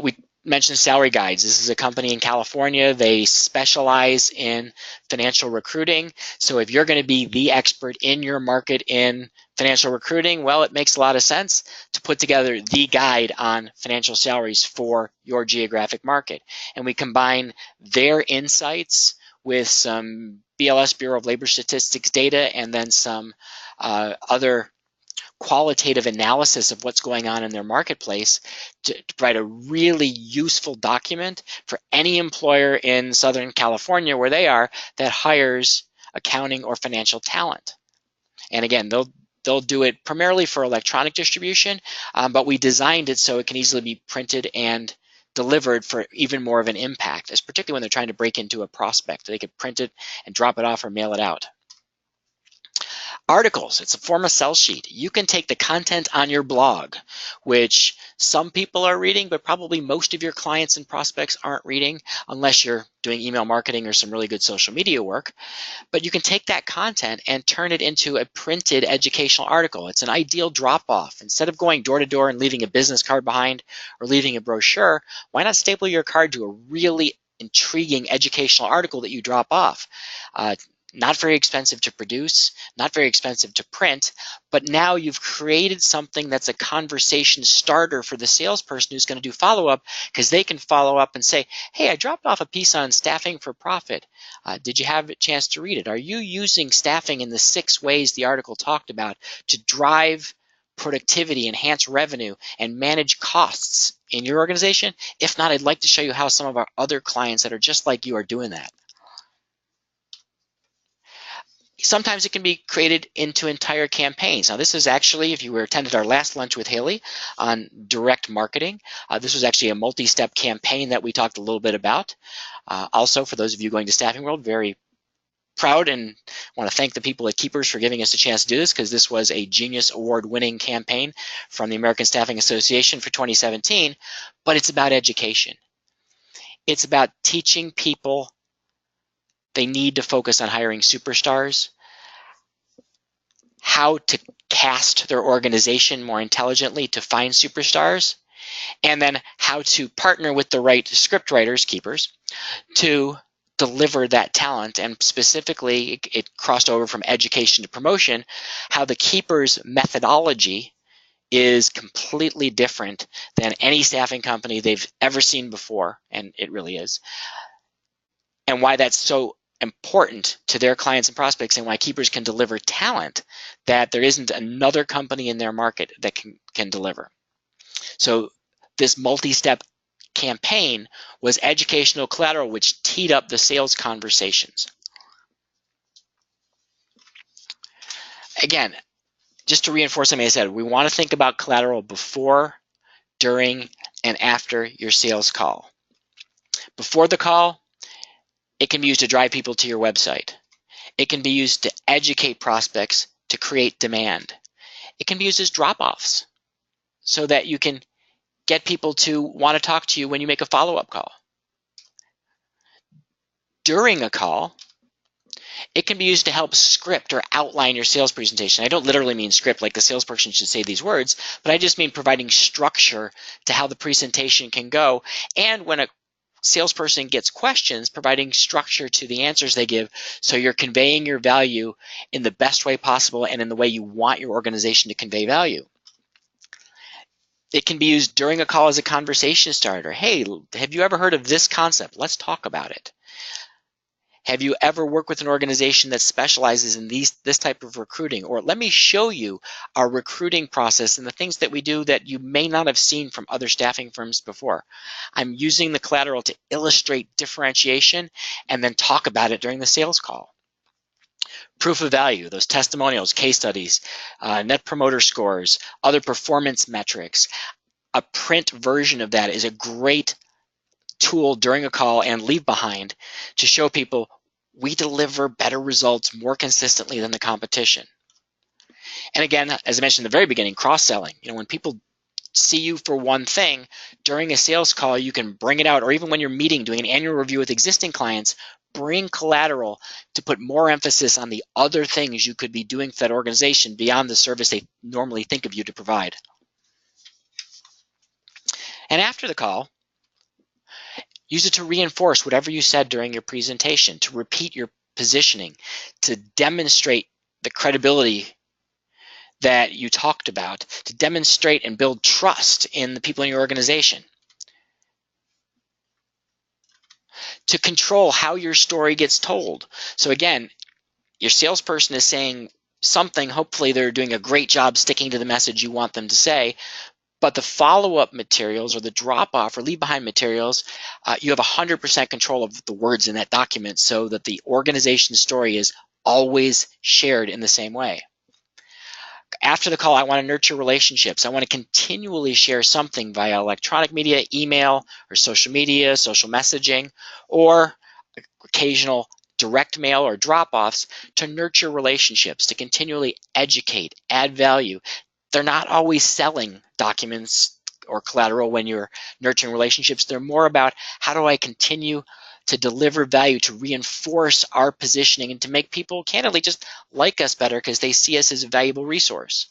We mentioned Salary Guides. This is a company in California. They specialize in financial recruiting. So if you're going to be the expert in your market in financial recruiting, well, it makes a lot of sense to put together the guide on financial salaries for your geographic market. And we combine their insights with some BLS, Bureau of Labor Statistics data, and then some other qualitative analysis of what's going on in their marketplace to provide a really useful document for any employer in Southern California where they are that hires accounting or financial talent. And again, they'll do it primarily for electronic distribution, but we designed it so it can easily be printed and delivered for even more of an impact, particularly when they're trying to break into a prospect. They could print it and drop it off or mail it out. Articles, it's a form of sell sheet. You can take the content on your blog, which some people are reading, but probably most of your clients and prospects aren't reading unless you're doing email marketing or some really good social media work. But you can take that content and turn it into a printed educational article. It's an ideal drop-off. Instead of going door to door and leaving a business card behind or leaving a brochure, why not staple your card to a really intriguing educational article that you drop off? Not very expensive to produce, not very expensive to print, but now you've created something that's a conversation starter for the salesperson who's going to do follow-up, because they can follow up and say, hey, I dropped off a piece on staffing for profit. Did you have a chance to read it? Are you using staffing in the 6 ways the article talked about to drive productivity, enhance revenue, and manage costs in your organization? If not, I'd like to show you how some of our other clients that are just like you are doing that. Sometimes it can be created into entire campaigns. Now this is actually, if you were attended our last lunch with Haley on direct marketing, this was actually a multi-step campaign that we talked a little bit about. Also, for those of you going to Staffing World, very proud and want to thank the people at Keepers for giving us a chance to do this, because this was a Genius Award-winning campaign from the American Staffing Association for 2017, but it's about education. It's about teaching people they need to focus on hiring superstars, how to cast their organization more intelligently to find superstars, and then how to partner with the right script writers, keepers, to deliver that talent. And specifically, it crossed over from education to promotion, how the keepers methodology is completely different than any staffing company they've ever seen before, and it really is, and why that's so important to their clients and prospects, and why keepers can deliver talent that there isn't another company in their market that can deliver. So this multi-step campaign was educational collateral, which teed up the sales conversations. Again, just to reinforce something I said, we want to think about collateral before, during, and after your sales call. Before the call, it can be used to drive people to your website. It can be used to educate prospects to create demand. It can be used as drop-offs so that you can get people to want to talk to you when you make a follow-up call. During a call, it can be used to help script or outline your sales presentation. I don't literally mean script like the salesperson should say these words, but I just mean providing structure to how the presentation can go. And when a salesperson gets questions, providing structure to the answers they give, so you're conveying your value in the best way possible and in the way you want your organization to convey value. It can be used during a call as a conversation starter. Hey, have you ever heard of this concept? Let's talk about it. Have you ever worked with an organization that specializes in this type of recruiting? Or let me show you our recruiting process and the things that we do that you may not have seen from other staffing firms before. I'm using the collateral to illustrate differentiation and then talk about it during the sales call. Proof of value, those testimonials, case studies, net promoter scores, other performance metrics. A print version of that is a great tool during a call and leave behind to show people we deliver better results more consistently than the competition. And again, as I mentioned in the very beginning, cross-selling. When people see you for one thing, during a sales call, you can bring it out, or even when you're meeting, doing an annual review with existing clients, bring collateral to put more emphasis on the other things you could be doing for that organization beyond the service they normally think of you to provide. And after the call, use it to reinforce whatever you said during your presentation, to repeat your positioning, to demonstrate the credibility that you talked about, to demonstrate and build trust in the people in your organization, to control how your story gets told. So again, your salesperson is saying something, hopefully they're doing a great job sticking to the message you want them to say, but the follow-up materials or the drop-off or leave-behind materials, you have 100% control of the words in that document so that the organization story is always shared in the same way. After the call, I want to nurture relationships. I want to continually share something via electronic media, email, or social media, social messaging, or occasional direct mail or drop-offs to nurture relationships, to continually educate, add value. They're not always selling documents or collateral when you're nurturing relationships. They're more about how do I continue to deliver value, to reinforce our positioning, and to make people candidly just like us better because they see us as a valuable resource.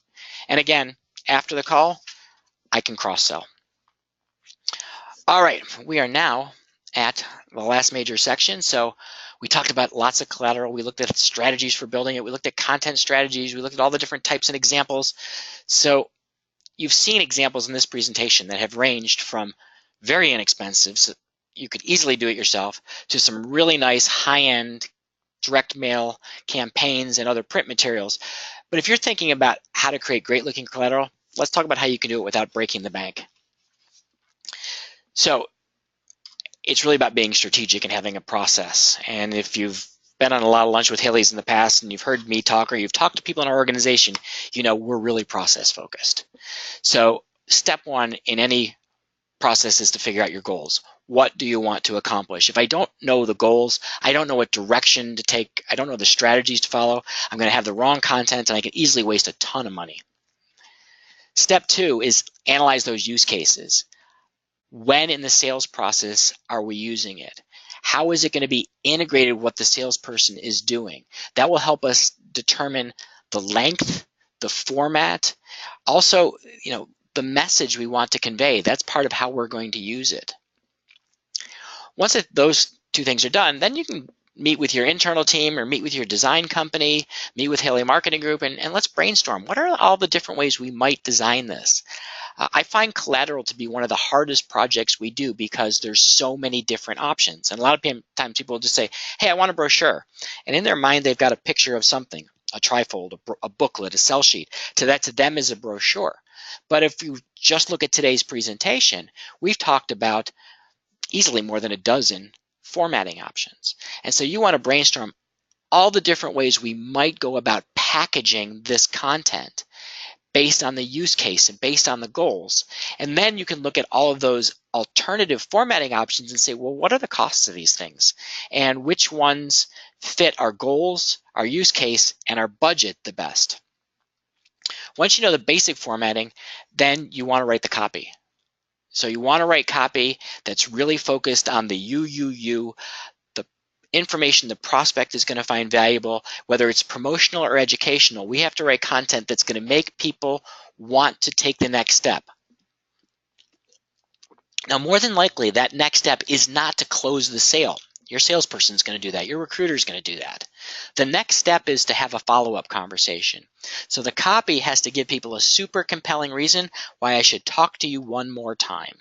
And again, after the call, I can cross-sell. All right, we are now at the last major section. So we talked about lots of collateral. We looked at strategies for building it. We looked at content strategies. We looked at all the different types and examples. So you've seen examples in this presentation that have ranged from very inexpensive, so you could easily do it yourself, to some really nice high-end direct mail campaigns and other print materials. But if you're thinking about how to create great looking collateral, let's talk about how you can do it without breaking the bank. So it's really about being strategic and having a process. And if you've been on a lot of lunch with Haley's in the past and you've heard me talk or you've talked to people in our organization, you know we're really process focused. So step one in any process is to figure out your goals. What do you want to accomplish? If I don't know the goals, I don't know what direction to take, I don't know the strategies to follow, I'm going to have the wrong content and I can easily waste a ton of money. Step two is analyze those use cases. When in the sales process are we using it? How is it going to be integrated with what the salesperson is doing? That will help us determine the length, the format, also, the message we want to convey. That's part of how we're going to use it. Once those two things are done, then you can meet with your internal team or meet with your design company, meet with Haley Marketing Group, and let's brainstorm. What are all the different ways we might design this? I find collateral to be one of the hardest projects we do because there's so many different options. And a lot of times people will just say, hey, I want a brochure. And in their mind, they've got a picture of something, a trifold, a booklet, a sell sheet. That to them is a brochure. But if you just look at today's presentation, we've talked about easily more than a dozen formatting options. And so you want to brainstorm all the different ways we might go about packaging this content based on the use case and based on the goals. And then you can look at all of those alternative formatting options and say, well, what are the costs of these things? And which ones fit our goals, our use case, and our budget the best? Once you know the basic formatting, then you want to write the copy. So you want to write copy that's really focused on the the information the prospect is going to find valuable, whether it's promotional or educational. We have to write content that's going to make people want to take the next step. Now, more than likely, that next step is not to close the sale. Your salesperson is going to do that. Your recruiter is going to do that. The next step is to have a follow-up conversation. So the copy has to give people a super compelling reason why I should talk to you one more time.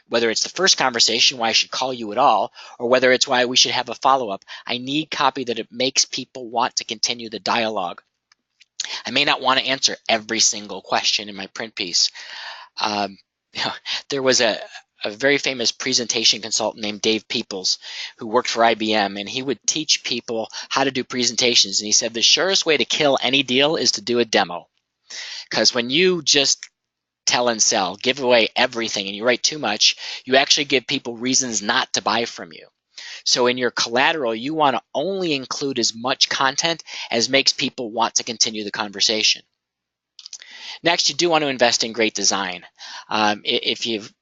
Whether it's the first conversation, why I should call you at all, or whether it's why we should have a follow-up, I need copy that it makes people want to continue the dialogue. I may not want to answer every single question in my print piece. There was a very famous presentation consultant named Dave Peoples who worked for IBM, and he would teach people how to do presentations. And he said the surest way to kill any deal is to do a demo. Because when you just tell and sell, give away everything, and you write too much, you actually give people reasons not to buy from you. So in your collateral, you want to only include as much content as makes people want to continue the conversation. Next, you do want to invest in great design. If you've,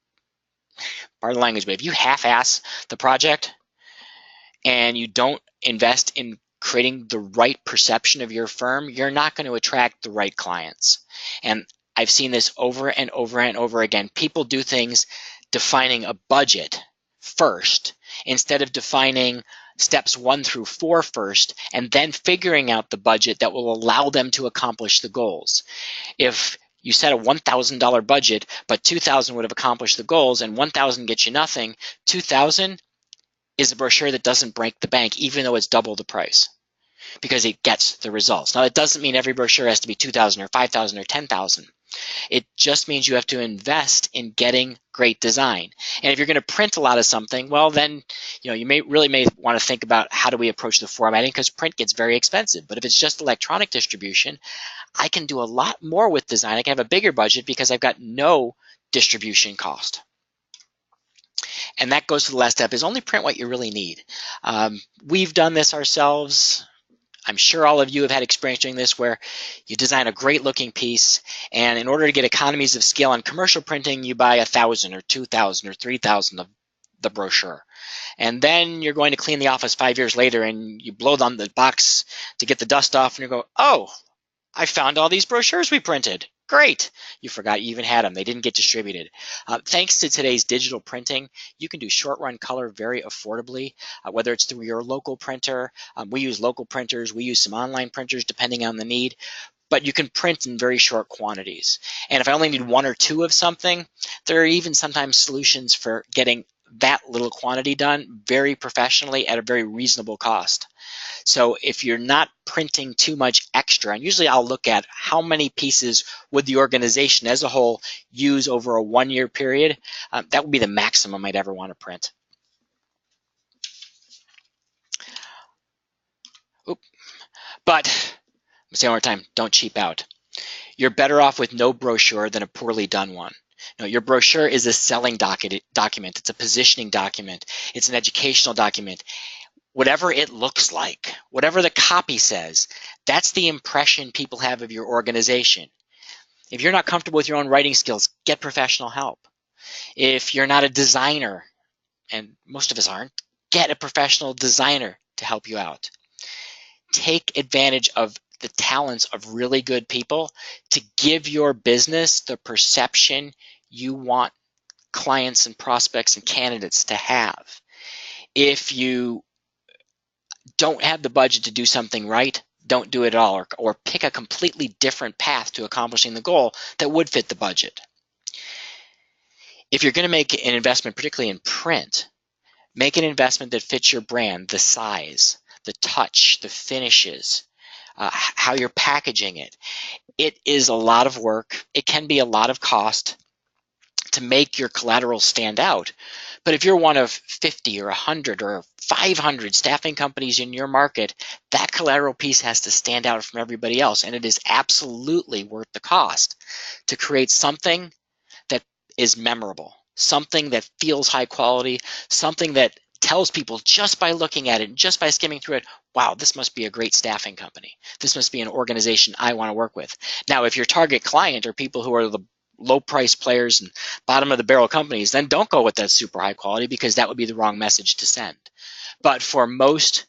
pardon the language, but if you half-ass the project and you don't invest in creating the right perception of your firm, you're not going to attract the right clients. And I've seen this over and over and over again. People do things defining a budget first instead of defining steps 1 through 4 first and then figuring out the budget that will allow them to accomplish the goals. If you set a $1,000 budget, but $2,000 would have accomplished the goals and $1,000 gets you nothing, $2,000 is a brochure that doesn't break the bank even though it's double the price, because it gets the results. Now, it doesn't mean every brochure has to be $2,000 or $5,000 or $10,000. It just means you have to invest in getting great design. And if you're going to print a lot of something, well, then you may want to think about how do we approach the formatting, because print gets very expensive. But if it's just electronic distribution, I can do a lot more with design. I can have a bigger budget because I've got no distribution cost. And that goes to the last step, is only print what you really need. We've done this ourselves. I'm sure all of you have had experience doing this, where you design a great looking piece, and in order to get economies of scale on commercial printing, you buy 1,000 or 2,000 or 3,000 of the brochure. And then you're going to clean the office 5 years later, and you blow on the box to get the dust off, and you go, oh, I found all these brochures we printed. Great. You forgot you even had them. They didn't get distributed. Thanks to today's digital printing, you can do short run color very affordably, whether it's through your local printer. We use local printers. We use some online printers depending on the need. But you can print in very short quantities. And if I only need 1 or 2 of something, there are even sometimes solutions for getting that little quantity done very professionally at a very reasonable cost. So if you're not printing too much extra, and usually I'll look at how many pieces would the organization as a whole use over a 1-year period, that would be the maximum I'd ever want to print. Oop. But, let's say one more time, don't cheap out. You're better off with no brochure than a poorly done one. No, your brochure is a selling document. It's a positioning document. It's an educational document. Whatever it looks like, whatever the copy says, that's the impression people have of your organization. If you're not comfortable with your own writing skills, get professional help. If you're not a designer, and most of us aren't, get a professional designer to help you out. Take advantage of the talents of really good people to give your business the perception you want clients and prospects and candidates to have. If you don't have the budget to do something right, don't do it at all, or pick a completely different path to accomplishing the goal that would fit the budget. If you're going to make an investment, particularly in print, make an investment that fits your brand, the size, the touch, the finishes, how you're packaging it. It is a lot of work. It can be a lot of cost to make your collateral stand out. But if you're one of 50 or 100 or 500 staffing companies in your market, that collateral piece has to stand out from everybody else. And it is absolutely worth the cost to create something that is memorable, something that feels high quality, something that tells people just by looking at it, just by skimming through it, wow, this must be a great staffing company. This must be an organization I want to work with. Now, if your target client are people who are the low price players and bottom of the barrel companies, then don't go with that super high quality, because that would be the wrong message to send. But for most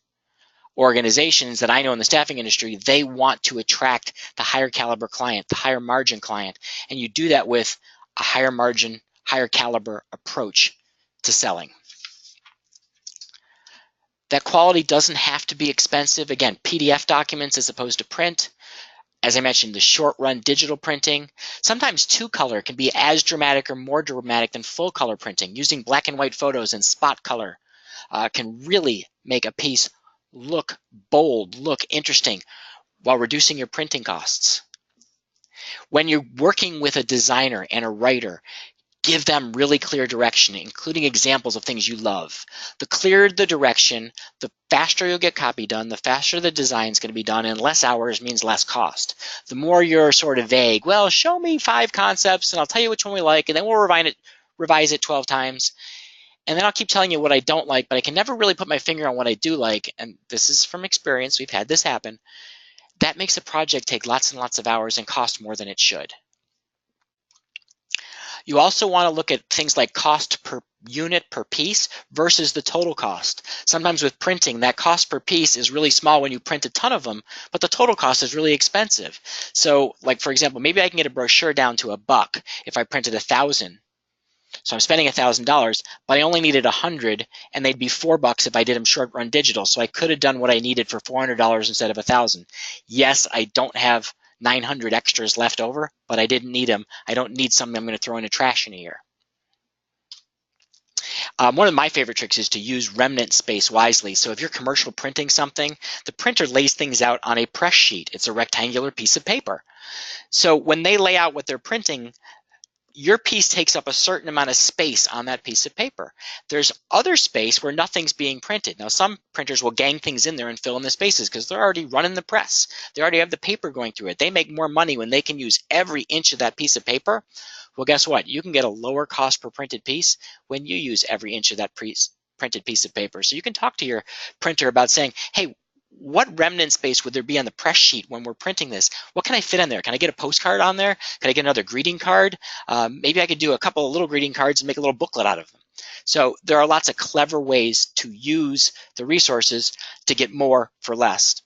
organizations that I know in the staffing industry, they want to attract the higher caliber client, the higher margin client, and you do that with a higher margin, higher caliber approach to selling. That quality doesn't have to be expensive. Again, PDF documents as opposed to print. As I mentioned, the short-run digital printing. Sometimes two-color can be as dramatic or more dramatic than full-color printing. Using black and white photos and spot color can really make a piece look bold, look interesting, while reducing your printing costs. When you're working with a designer and a writer, give them really clear direction, including examples of things you love. The clearer the direction, the faster you'll get copy done, the faster the design is going to be done, and less hours means less cost. The more you're sort of vague, well, show me 5 concepts and I'll tell you which one we like, and then we'll revise it 12 times. And then I'll keep telling you what I don't like, but I can never really put my finger on what I do like. And this is from experience. We've had this happen. That makes a project take lots and lots of hours and cost more than it should. You also want to look at things like cost per unit per piece versus the total cost. Sometimes with printing, that cost per piece is really small when you print a ton of them, but the total cost is really expensive. So, like for example, maybe I can get a brochure down to $1 if I printed 1,000. So I'm spending $1,000, but I only needed 100, and they'd be $4 if I did them short run digital. So I could have done what I needed for $400 instead of 1,000. Yes, I don't have 900 extras left over, but I didn't need them. I don't need something I'm going to throw in the trash in a year. One of my favorite tricks is to use remnant space wisely. So if you're commercial printing something, the printer lays things out on a press sheet. It's a rectangular piece of paper. So when they lay out what they're printing, your piece takes up a certain amount of space on that piece of paper. There's other space where nothing's being printed. Now, some printers will gang things in there and fill in the spaces because they're already running the press. They already have the paper going through it. They make more money when they can use every inch of that piece of paper. Well, guess what? You can get a lower cost per printed piece when you use every inch of that printed piece of paper. So you can talk to your printer about saying, hey, what remnant space would there be on the press sheet when we're printing this? What can I fit in there? Can I get a postcard on there? Can I get another greeting card? Maybe I could do a couple of little greeting cards and make a little booklet out of them. So there are lots of clever ways to use the resources to get more for less.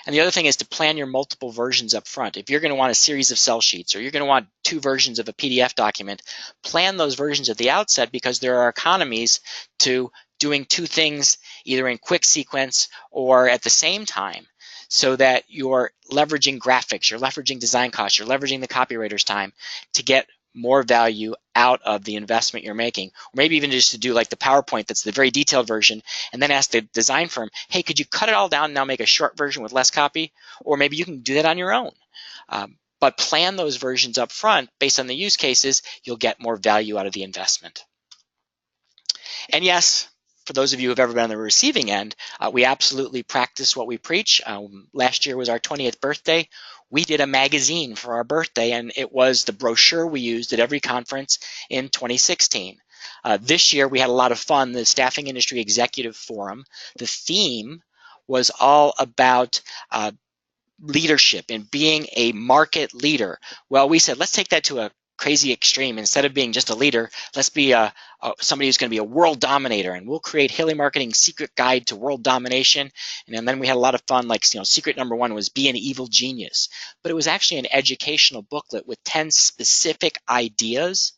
And the other thing is to plan your multiple versions up front. If you're going to want a series of cell sheets or you're going to want 2 versions of a PDF document, plan those versions at the outset because there are economies to doing 2 things either in quick sequence or at the same time so that you're leveraging graphics, you're leveraging design costs, you're leveraging the copywriter's time to get more value out of the investment you're making. Or maybe even just to do like the PowerPoint that's the very detailed version and then ask the design firm, hey, could you cut it all down and now make a short version with less copy? Or maybe you can do that on your own. But plan those versions up front based on the use cases, you'll get more value out of the investment. And yes, for those of you who have ever been on the receiving end, we absolutely practice what we preach. Last year was our 20th birthday. We did a magazine for our birthday, and it was the brochure we used at every conference in 2016. This year, we had a lot of fun, the Staffing Industry Executive Forum. The theme was all about leadership and being a market leader. Well, we said, let's take that to a crazy extreme. Instead of being just a leader, let's be somebody who's going to be a world dominator, and we'll create Haley Marketing's secret guide to world domination. And then we had a lot of fun, like, secret number 1 was be an evil genius. But it was actually an educational booklet with 10 specific ideas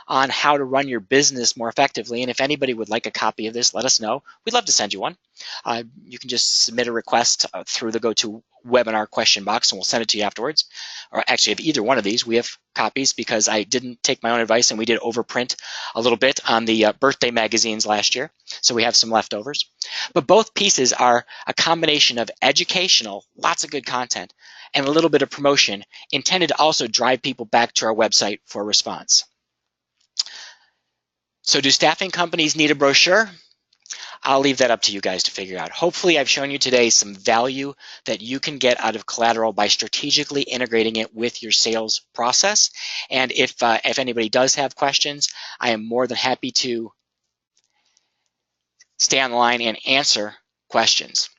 on how to run your business more effectively. And if anybody would like a copy of this, let us know. We'd love to send you one. You can just submit a request through the GoToWebinar question box, and we'll send it to you afterwards. Or actually, if either one of these, we have copies because I didn't take my own advice, and we did overprint a little bit on the birthday magazines last year, so we have some leftovers. But both pieces are a combination of educational, lots of good content, and a little bit of promotion intended to also drive people back to our website for a response. So do staffing companies need a brochure? I'll leave that up to you guys to figure out. Hopefully I've shown you today some value that you can get out of collateral by strategically integrating it with your sales process. And if anybody does have questions, I am more than happy to stay on the line and answer questions.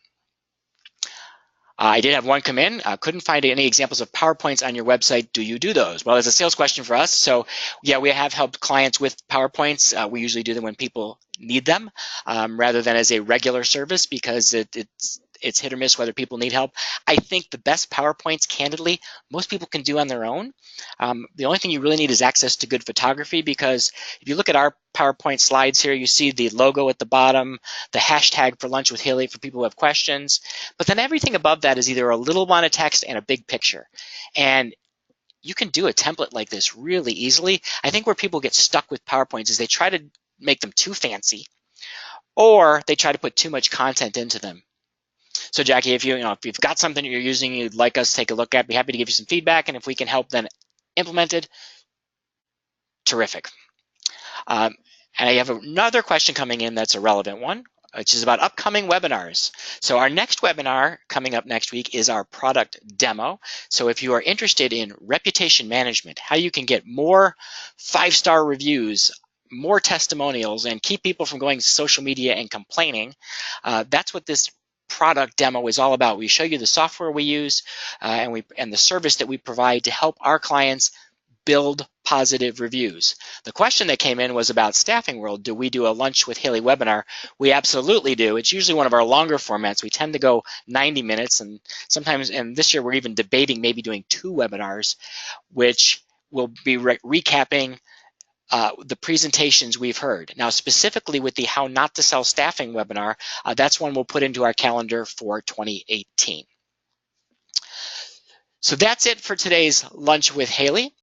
I did have one come in. Couldn't find any examples of PowerPoints on your website. Do you do those? Well, it's a sales question for us. So yeah, we have helped clients with PowerPoints. We usually do them when people need them rather than as a regular service because it's hit or miss whether people need help. I think the best PowerPoints, candidly, most people can do on their own. The only thing you really need is access to good photography because if you look at our PowerPoint slides here, you see the logo at the bottom, the hashtag for Lunch with Haley for people who have questions. But then everything above that is either a little line of text and a big picture. And you can do a template like this really easily. I think where people get stuck with PowerPoints is they try to make them too fancy or they try to put too much content into them. So Jackie, if you've got something you're using you'd like us to take a look at, be happy to give you some feedback, and if we can help then implement it, terrific. And I have another question coming in that's a relevant one, which is about upcoming webinars. So our next webinar coming up next week is our product demo. So if you are interested in reputation management, how you can get more 5-star reviews, more testimonials, and keep people from going to social media and complaining, that's what this product demo is all about. We show you the software we use and the service that we provide to help our clients build positive reviews. The question that came in was about Staffing World. Do we do a Lunch with Haley webinar? We absolutely do. It's usually one of our longer formats. We tend to go 90 minutes, and sometimes, and this year we're even debating maybe doing 2 webinars, which will be recapping the presentations we've heard. Now, specifically with the How Not to Sell Staffing webinar, that's one we'll put into our calendar for 2018. So that's it for today's Lunch with Haley.